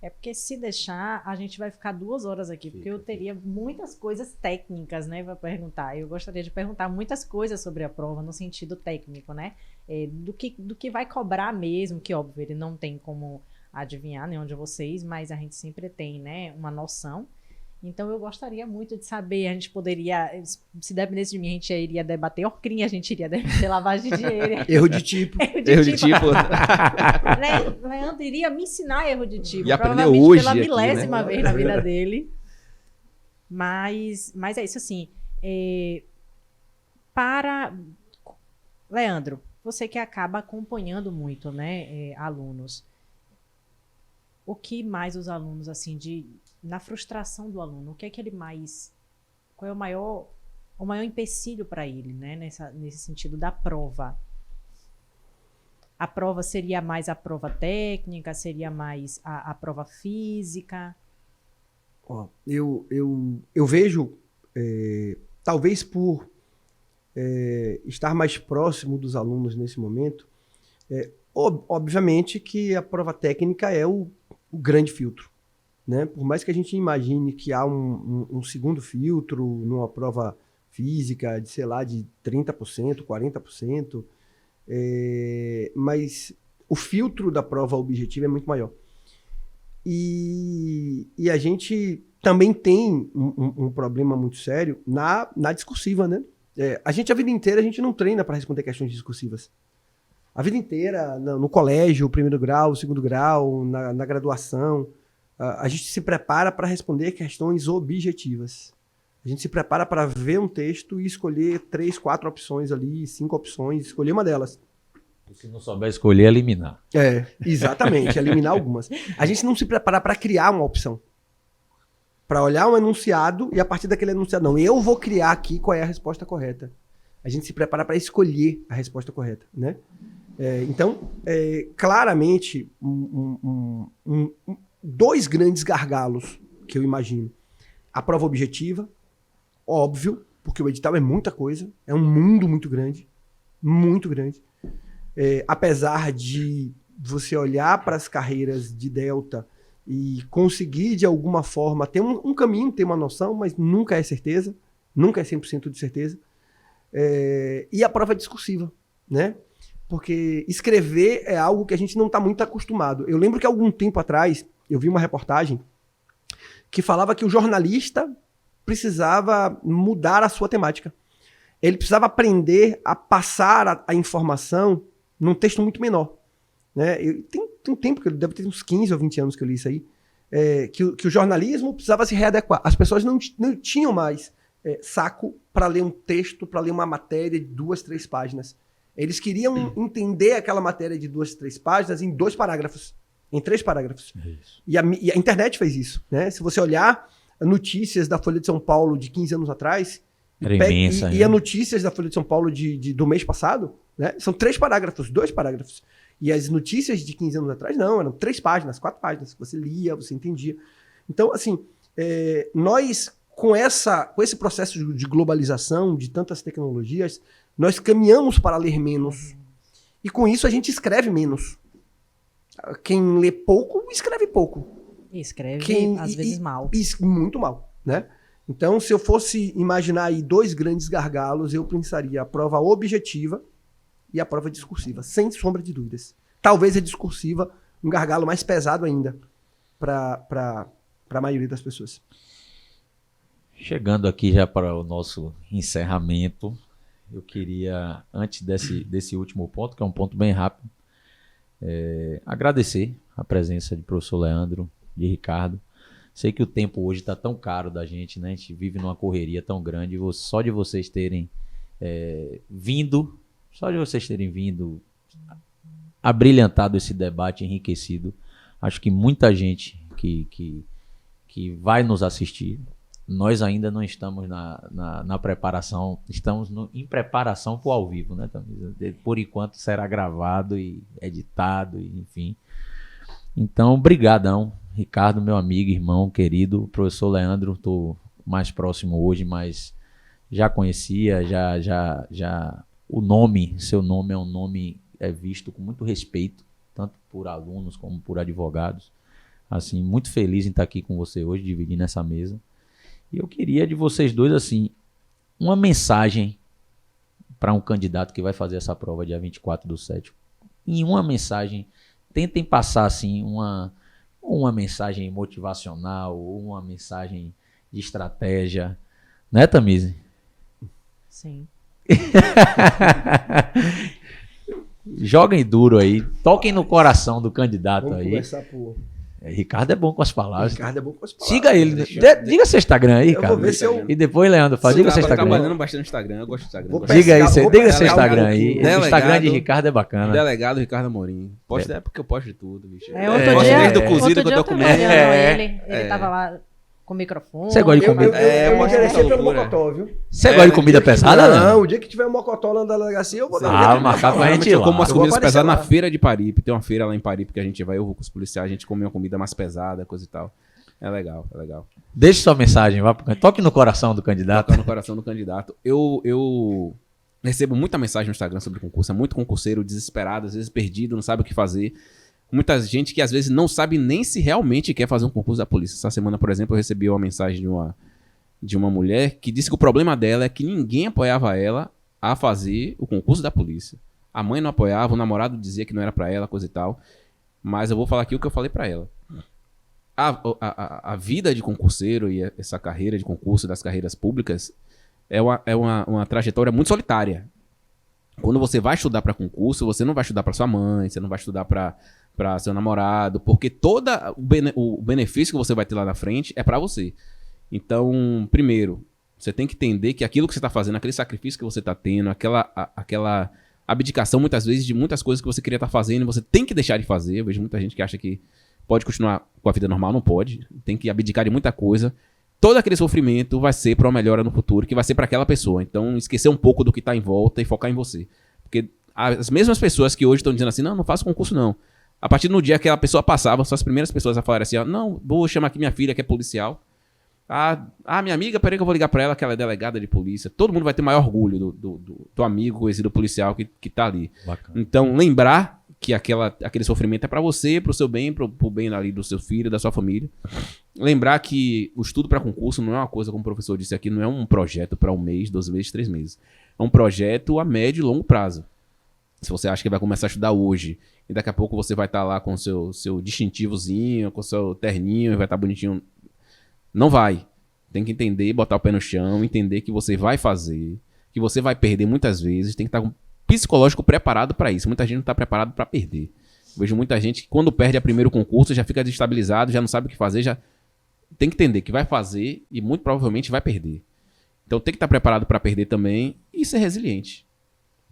É porque se deixar, a gente vai ficar 2 horas aqui, porque eu teria muitas coisas técnicas, né, para perguntar. Eu gostaria de perguntar muitas coisas sobre a prova no sentido técnico, né? Do que vai cobrar mesmo, que óbvio, ele não tem como adivinhar nenhum de vocês, mas a gente sempre tem, né, uma noção. Então eu gostaria muito de saber, a gente poderia, se dependesse de mim, a gente iria debater Orcrim, a gente iria debater lavagem de dinheiro. Erro de tipo. Erro de tipo. Leandro iria me ensinar erro de tipo, E aprendeu provavelmente hoje pela aqui, milésima né? vez na vida dele. Mas é isso, assim. Leandro, você que acaba acompanhando muito, né, alunos, o que mais os alunos, assim, na frustração do aluno, o que é que ele mais... Qual é o maior empecilho para ele, né, nesse sentido da prova? A prova seria mais a prova técnica, seria mais a prova física? Ó, eu vejo, talvez por estar mais próximo dos alunos nesse momento, obviamente que a prova técnica é o grande filtro, né? Por mais que a gente imagine que há um segundo filtro numa prova física de, sei lá, de 30%, 40%, mas o filtro da prova objetiva é muito maior. E a gente também tem um problema muito sério na discursiva, né? A vida inteira, a gente não treina para responder questões discursivas. A vida inteira, no colégio, primeiro grau, segundo grau, na graduação, a gente se prepara para responder questões objetivas. A gente se prepara para ver um texto e escolher 3, 4 opções ali, 5 opções, escolher uma delas. Se não souber escolher, eliminar. Exatamente, eliminar algumas. A gente não se prepara para criar uma opção. Para olhar um enunciado e a partir daquele enunciado, não, eu vou criar aqui qual é a resposta correta. A gente se prepara para escolher a resposta correta, né? Então, claramente, 2 grandes gargalos que eu imagino. A prova objetiva, óbvio, porque o edital é muita coisa, é um mundo muito grande, muito grande. Apesar de você olhar para as carreiras de Delta e conseguir, de alguma forma, ter um caminho, ter uma noção, mas nunca é certeza, nunca é 100% de certeza. E a prova discursiva, né? Porque escrever é algo que a gente não está muito acostumado. Eu lembro que algum tempo atrás, eu vi uma reportagem que falava que o jornalista precisava mudar a sua temática. Ele precisava aprender a passar a informação num texto muito menor. Né? Tem um tempo, que deve ter uns 15 ou 20 anos que eu li isso aí, que o jornalismo precisava se readequar. As pessoas não tinham mais saco para ler um texto, para ler uma matéria de 2, 3 páginas. Eles queriam entender aquela matéria de 2, 3 páginas em 2 parágrafos, em 3 parágrafos. Isso. E a internet fez isso. Né? Se você olhar notícias da Folha de São Paulo de 15 anos atrás, Era imensa, e as notícias da Folha de São Paulo do mês passado, né? São 3 parágrafos, 2 parágrafos. E as notícias de 15 anos atrás, não, eram 3 páginas, 4 páginas. Você lia, você entendia. Então, assim, nós, com esse processo de globalização, de tantas tecnologias, nós caminhamos para ler menos. E com isso a gente escreve menos. Quem lê pouco, escreve pouco. E escreve, às vezes, mal. Muito mal, né? Então, se eu fosse imaginar aí 2 grandes gargalos, eu pensaria a prova objetiva e a prova discursiva, sem sombra de dúvidas. Talvez a discursiva, um gargalo mais pesado ainda para a maioria das pessoas. Chegando aqui já para o nosso encerramento, eu queria, antes desse último ponto, que é um ponto bem rápido, agradecer a presença de professor Leandro, de Ricardo. Sei que o tempo hoje está tão caro da gente, né? A gente vive numa correria tão grande. Só de vocês terem vindo, abrilhantado esse debate, enriquecido. Acho que muita gente que vai nos assistir, nós ainda não estamos na preparação, estamos em preparação para o ao vivo, né, Tamisa? Por enquanto será gravado e editado, enfim. Então, brigadão, Ricardo, meu amigo, irmão, querido. Professor Leandro, estou mais próximo hoje, mas já conhecia, já seu nome é um nome visto com muito respeito, tanto por alunos como por advogados. Assim, muito feliz em estar aqui com você hoje, dividindo essa mesa. E eu queria de vocês dois, assim, uma mensagem para um candidato que vai fazer essa prova dia 24/7. Em uma mensagem, tentem passar, assim, uma mensagem motivacional, uma mensagem de estratégia. Né, Tamires? Sim. Joguem duro aí, toquem no coração do candidato. Vamos aí. começar por... Ricardo é bom com as palavras. Ricardo é bom com as palavras. Siga ele. Diga seu Instagram aí, Eu Ricardo. vou ver se eu... E depois, Leandro, fala. Diga seu Instagram. trabalhando bastante no Instagram, eu gosto do Instagram. Vou Gosto Diga aí, pescar, vou diga pescar seu Instagram um aí. pouquinho. O Instagram de Delegado. Ricardo é bacana. Delegado Ricardo Amorim. Posto é porque eu posto de tudo, bicho. Outro Posto dia, desde o cozido outro que eu dia tô eu tava comendo. olhando ele tava lá com o microfone. Você gosta de Eu comida? me posso interessei muita pelo loucura. Mocotó, viu? Você gosta de comida pesada, Não, Leandro? o dia que tiver um Mocotó lá na delegacia, eu vou dar um Ah, jeito de marcar botar com lá. a gente Eu lá. como as Eu vou comidas aparecer pesadas na lá. feira de Paripe. Tem uma feira lá em Paripe que a gente vai, eu vou com os policiais, a gente come uma comida mais pesada, coisa e tal. É legal, é legal. Deixe sua mensagem, vá pro... toque no coração do candidato. Tocar no coração do candidato. Eu recebo muita mensagem no Instagram sobre concurso. É muito concurseiro desesperado, às vezes perdido, não sabe o que fazer. Muita gente que às vezes não sabe nem se realmente quer fazer um concurso da polícia. Essa semana, por exemplo, eu recebi uma mensagem de uma mulher que disse que o problema dela é que ninguém apoiava ela a fazer o concurso da polícia. A mãe não apoiava, o namorado dizia que não era pra ela, coisa e tal. Mas eu vou falar aqui o que eu falei pra ela. A vida de concurseiro e essa carreira de concurso das carreiras públicas é uma trajetória muito solitária. Quando você vai estudar para concurso, você não vai estudar para sua mãe, você não vai estudar para seu namorado, porque todo o benefício que você vai ter lá na frente é para você. Então, primeiro, você tem que entender que aquilo que você está fazendo, aquele sacrifício que você está tendo, aquela abdicação muitas vezes de muitas coisas que você queria estar fazendo, você tem que deixar de fazer. Eu vejo muita gente que acha que pode continuar com a vida normal, não pode. Tem que abdicar de muita coisa. Todo aquele sofrimento vai ser para uma melhora no futuro, que vai ser para aquela pessoa. Então, esquecer um pouco do que está em volta e focar em você. Porque as mesmas pessoas que hoje estão dizendo assim, não faço concurso não. A partir do dia que aquela pessoa passava, são as primeiras pessoas a falarem assim, ó, não, vou chamar aqui minha filha que é policial. Minha amiga, peraí que eu vou ligar para ela que ela é delegada de polícia. Todo mundo vai ter maior orgulho do amigo conhecido policial que tá ali. Bacana. Então, lembrar que aquele sofrimento é para você, pro seu bem, pro bem ali do seu filho, da sua família. Lembrar que o estudo para concurso não é uma coisa, como o professor disse aqui, não é um projeto para 1 mês, 12 meses, 3 meses. É um projeto a médio e longo prazo. Se você acha que vai começar a estudar hoje e daqui a pouco você vai estar lá com o seu distintivozinho, com o seu terninho e vai estar bonitinho, não vai. Tem que entender, botar o pé no chão, entender que você vai fazer, que você vai perder muitas vezes, tem que estar com psicológico preparado para isso. Muita gente não está preparado para perder. Vejo muita gente que quando perde a primeiro concurso já fica desestabilizado, já não sabe o que fazer, já tem que entender que vai fazer e muito provavelmente vai perder. Então tem que estar preparado para perder também e ser resiliente.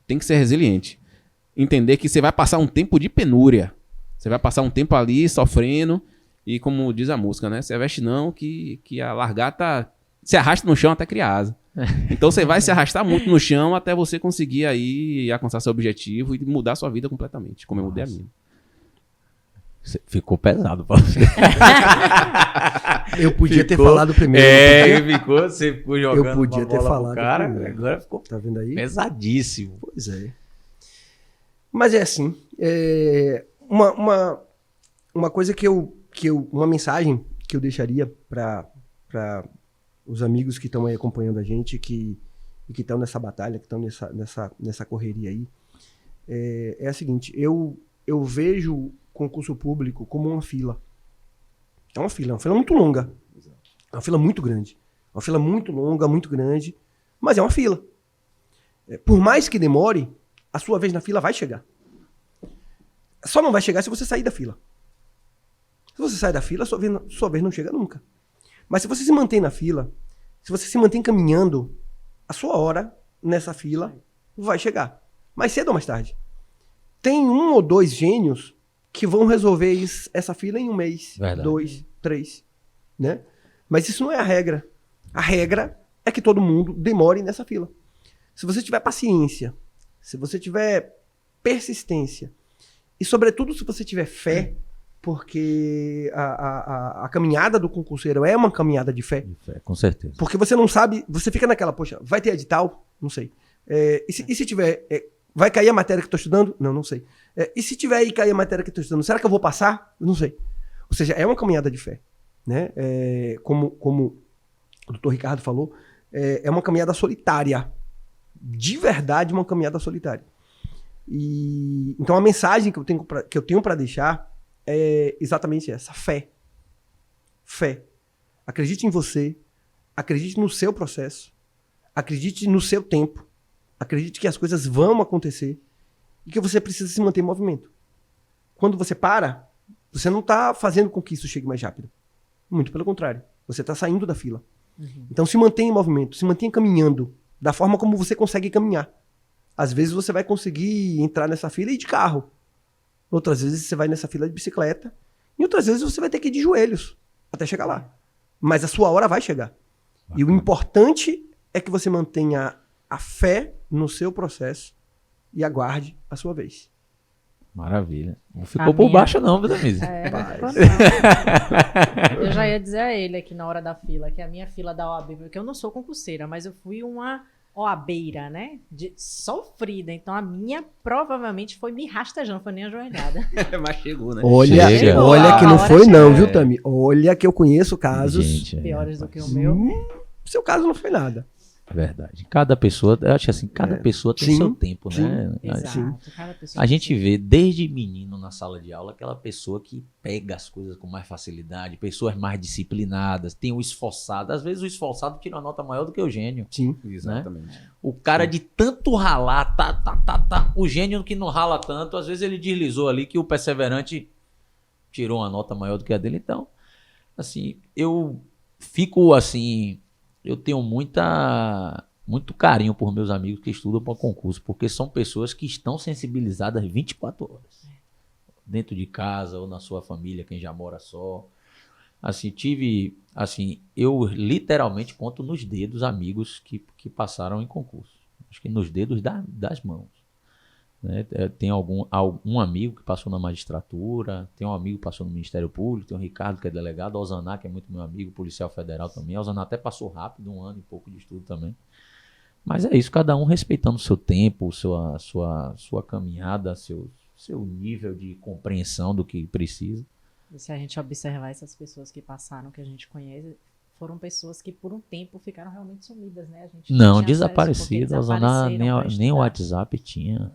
Tem que ser resiliente. Entender que você vai passar um tempo de penúria. Você vai passar um tempo ali sofrendo e como diz a música, né? Se veste não que a largata se arrasta no chão até criar asa. Então você vai se arrastar muito no chão até você conseguir aí alcançar seu objetivo e mudar sua vida completamente, como eu mudei a minha. Ficou pesado pra você. Eu podia ter falado primeiro. Você ficou jogando Eu podia ter falado cara, primeiro. agora ficou Tá vendo aí? pesadíssimo. Pois é. Mas é assim, uma coisa uma mensagem que eu deixaria para os amigos que estão aí acompanhando a gente e que estão nessa batalha, que estão nessa correria aí, é a seguinte, eu vejo concurso público como uma fila. É uma fila muito longa. É uma fila muito grande. Uma fila muito longa, muito grande, mas é uma fila. Por mais que demore, a sua vez na fila vai chegar. Só não vai chegar se você sair da fila. Se você sair da fila, sua vez não chega nunca. Mas se você se mantém na fila, se você se mantém caminhando, a sua hora nessa fila vai chegar. Mais cedo ou mais tarde. Tem 1 ou 2 gênios que vão resolver essa fila em 1 mês, Verdade. 2, 3, né? Mas isso não é a regra. A regra é que todo mundo demore nessa fila. Se você tiver paciência, se você tiver persistência e, sobretudo, se você tiver fé, porque a caminhada do concurseiro é uma caminhada de fé. Com certeza. Porque você não sabe, você fica naquela, poxa, vai ter edital? Não sei. E se tiver, vai cair a matéria que eu estou estudando? Não sei. E se tiver e cair a matéria que eu estou estudando, será que eu vou passar? Não sei. Ou seja, é uma caminhada de fé, né? Como o doutor Ricardo falou, é uma caminhada solitária. De verdade, uma caminhada solitária. Então a mensagem que eu tenho para deixar é exatamente essa: fé. Fé. Acredite em você, acredite no seu processo, acredite no seu tempo, acredite que as coisas vão acontecer e que você precisa se manter em movimento. Quando você para, você não está fazendo com que isso chegue mais rápido. Muito pelo contrário, você está saindo da fila. Então se mantenha em movimento, se mantenha caminhando da forma como você consegue caminhar. Às vezes você vai conseguir entrar nessa fila e ir de carro. Outras vezes você vai nessa fila de bicicleta. E outras vezes você vai ter que ir de joelhos até chegar lá. Mas a sua hora vai chegar. Bacana. E o importante é que você mantenha a fé no seu processo e aguarde a sua vez. Maravilha. Não ficou por baixo não, viu, Damise? Eu já ia dizer a ele aqui na hora da fila, que a minha fila da OAB, porque eu não sou concurseira, mas eu fui uma OABeira, né? Sofrida. Então a minha provavelmente foi me rastejando, foi nem ajoelhada. Mas chegou, né? Olha que não foi não, viu, Tami? Olha que eu conheço casos piores do que o meu. Seu caso não foi nada. Verdade. Cada pessoa, eu acho assim, cada pessoa tem seu tempo, né? Exato. A gente vê desde menino na sala de aula aquela pessoa que pega as coisas com mais facilidade, pessoas mais disciplinadas, tem o esforçado. Às vezes o esforçado tira uma nota maior do que o gênio. Sim, exatamente. Né? O cara de tanto ralar, o gênio que não rala tanto, às vezes ele deslizou ali que o perseverante tirou uma nota maior do que a dele. Então, assim, eu fico assim... Eu tenho muito carinho por meus amigos que estudam para concurso, porque são pessoas que estão sensibilizadas 24 horas. Dentro de casa ou na sua família, quem já mora só. Assim, eu literalmente conto nos dedos amigos que passaram em concurso. Acho que nos dedos das mãos. Né? Tem algum amigo que passou na magistratura, tem um amigo que passou no Ministério Público, tem o Ricardo que é delegado, o Alzaná que é muito meu amigo, policial federal também. O Alzaná até passou rápido, 1 ano e pouco de estudo também. Mas é isso, cada um respeitando o seu tempo, sua caminhada, seu nível de compreensão do que precisa. E se a gente observar essas pessoas que passaram, que a gente conhece, foram pessoas que por um tempo ficaram realmente sumidas, né? A gente não, desaparecidas. O Alzaná nem o WhatsApp tinha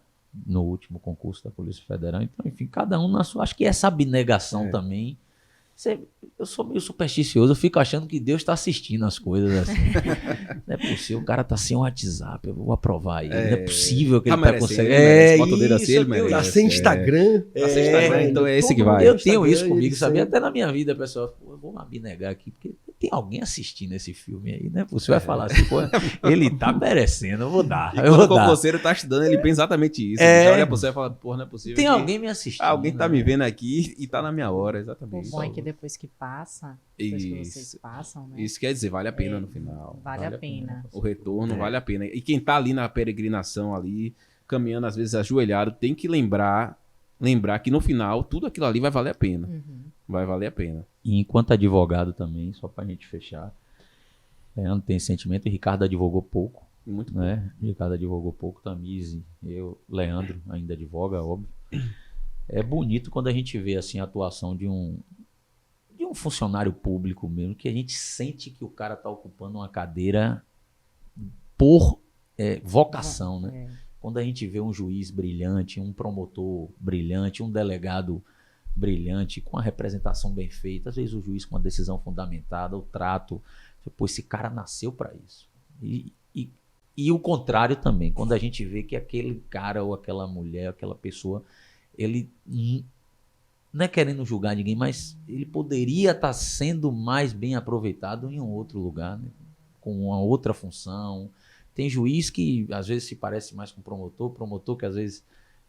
no último concurso da Polícia Federal. Então, enfim, cada um na sua... Acho que essa abnegação também... Eu sou meio supersticioso, eu fico achando que Deus está assistindo as coisas assim. Não é possível, o cara tá sem WhatsApp, eu vou aprovar aí. Não é possível que ele tá conseguindo. Bota o dedo assim, ele merece. Tá sem Instagram. Tá sem Instagram, então é esse que vai. Eu tenho isso comigo, sabia? Até na minha vida, pessoal, eu vou me abnegar aqui, porque tem alguém assistindo esse filme aí, né? Você vai falar assim, pô, ele tá merecendo, eu vou dar. E quando o concurseiro tá estudando, ele pensa exatamente isso. Ele olha pra você e fala, porra, não é possível. Tem alguém me assistindo. Alguém tá me vendo aqui e tá na minha hora, exatamente. O bom é que depois que passa, depois que vocês passam, né? Isso quer dizer, vale a pena no final. Vale a pena. O retorno vale a pena. E quem tá ali na peregrinação ali, caminhando às vezes ajoelhado, tem que lembrar que no final tudo aquilo ali vai valer a pena. Vai valer a pena. E enquanto advogado também, só pra gente fechar, Leandro tem sentimento e Ricardo advogou pouco. Muito né? Pouco. Ricardo advogou pouco, Tamise, eu, Leandro ainda advoga, óbvio. É bonito quando a gente vê assim a atuação de um funcionário público mesmo, que a gente sente que o cara está ocupando uma cadeira por vocação, né? Quando a gente vê um juiz brilhante, um promotor brilhante, um delegado brilhante, com a representação bem feita, às vezes o juiz com uma decisão fundamentada, o trato, pô, esse cara nasceu para isso. E o contrário também, quando a gente vê que aquele cara ou aquela mulher, aquela pessoa, ele não é querendo julgar ninguém, mas ele poderia estar sendo mais bem aproveitado em um outro lugar, né? Com uma outra função. Tem juiz que às vezes se parece mais com promotor que às vezes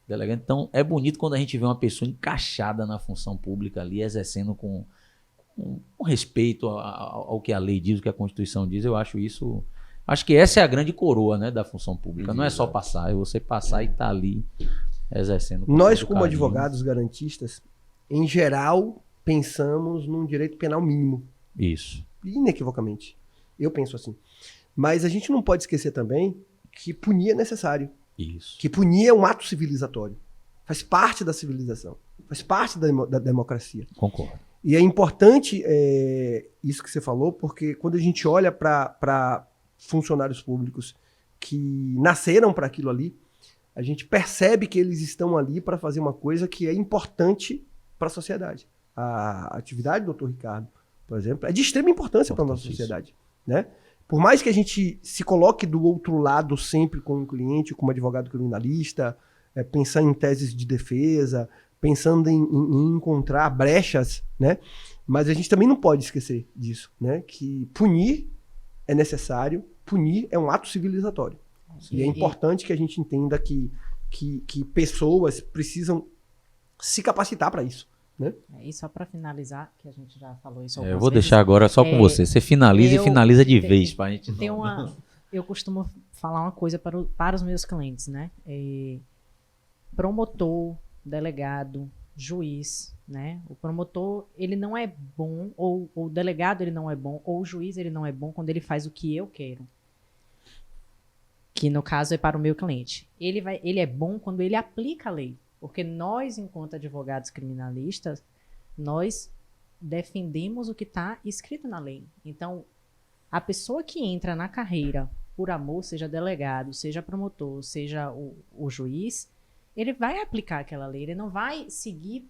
delegado. Então é bonito quando a gente vê uma pessoa encaixada na função pública ali, exercendo com respeito ao que a lei diz, o que a Constituição diz. Eu acho isso... Acho que essa é a grande coroa, né, da função pública. Não é só passar, é você passar e estar ali exercendo. Nós, como advogados garantistas, em geral, pensamos num direito penal mínimo. Isso. Inequivocamente. Eu penso assim. Mas a gente não pode esquecer também que punir é necessário. Isso. Que punir é um ato civilizatório. Faz parte da civilização. Faz parte da democracia. Concordo. E é importante isso que você falou, porque quando a gente olha para funcionários públicos que nasceram para aquilo ali, a gente percebe que eles estão ali para fazer uma coisa que é importante para a sociedade. A atividade do Dr. Ricardo, por exemplo, é de extrema importância para a nossa sociedade, né? Por mais que a gente se coloque do outro lado sempre como cliente, como advogado criminalista, pensando em teses de defesa, pensando em encontrar brechas, né? Mas a gente também não pode esquecer disso, né? Que punir é necessário, punir é um ato civilizatório. E é importante que a gente entenda que pessoas precisam se capacitar para isso, né? E só para finalizar, que a gente já falou isso eu vou deixar agora só com você. Você finaliza e finaliza de vez pra gente. Eu costumo falar uma coisa para os meus clientes, né? Promotor, delegado, juiz, né? O promotor, ele não é bom, ou o delegado, ele não é bom, ou o juiz, ele não é bom quando ele faz o que eu quero. Que no caso é para o meu cliente. Ele é bom quando ele aplica a lei. Porque nós, enquanto advogados criminalistas, nós defendemos o que está escrito na lei. Então, a pessoa que entra na carreira por amor, seja delegado, seja promotor, seja o juiz, ele vai aplicar aquela lei, ele não vai seguir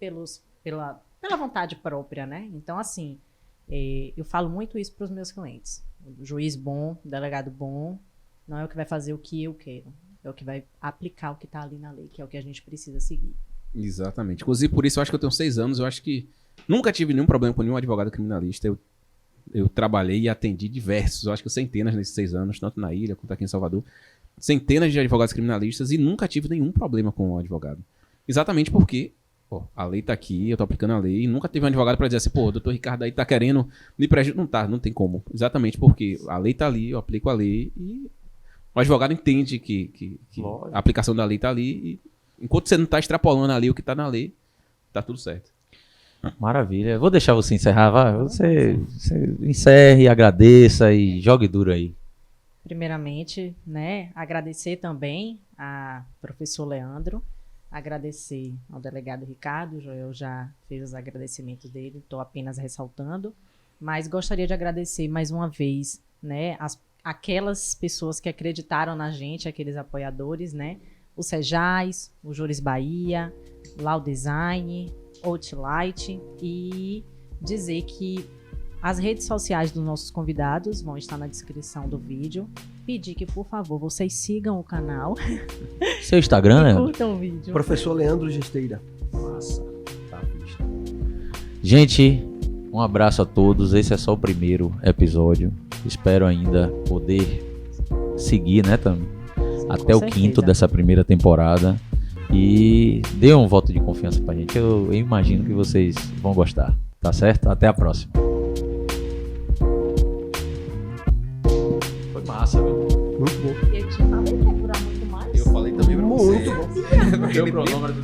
pela vontade própria, né? Então, assim, eu falo muito isso para os meus clientes. O juiz bom, o delegado bom, não é o que vai fazer o que eu quero. É o que vai aplicar o que está ali na lei, que é o que a gente precisa seguir. Exatamente. Inclusive, por isso, eu acho que eu tenho 6 anos. Eu acho que nunca tive nenhum problema com nenhum advogado criminalista. Eu trabalhei e atendi diversos, eu acho que centenas nesses 6 anos, tanto na ilha quanto aqui em Salvador. Centenas de advogados criminalistas e nunca tive nenhum problema com um advogado. Exatamente porque a lei tá aqui, eu tô aplicando a lei, e nunca teve um advogado para dizer assim, o doutor Ricardo aí tá querendo me prejudicar. Não tem como. Exatamente porque a lei tá ali, eu aplico a lei e o advogado entende que a aplicação da lei tá ali e enquanto você não tá extrapolando ali o que tá na lei, tá tudo certo. Maravilha. Vou deixar você encerrar, vai. Você encerre, agradeça e jogue duro aí. Primeiramente, né, agradecer também a professor Leandro, agradecer ao delegado Ricardo, o Joel já fez os agradecimentos dele, estou apenas ressaltando, mas gostaria de agradecer mais uma vez, né, aquelas pessoas que acreditaram na gente, aqueles apoiadores, né, o Sejais, o Jores Bahia, Lau Design, Outlight, e dizer que as redes sociais dos nossos convidados vão estar na descrição do vídeo. Pedir que, por favor, vocês sigam o canal. Seu Instagram, e curtam o vídeo. Professor Leandro Gesteira. Massa. Tá visto. Gente, um abraço a todos. Esse é só o primeiro episódio. Espero ainda poder seguir, né, também, até o quinto dessa primeira temporada. E dê um voto de confiança pra gente. Eu imagino que vocês vão gostar. Tá certo? Até a próxima. Massa, velho. Muito bom. Eu te falei que ia durar muito mais. Eu falei também pra você. Muito bom. Meu cronômetro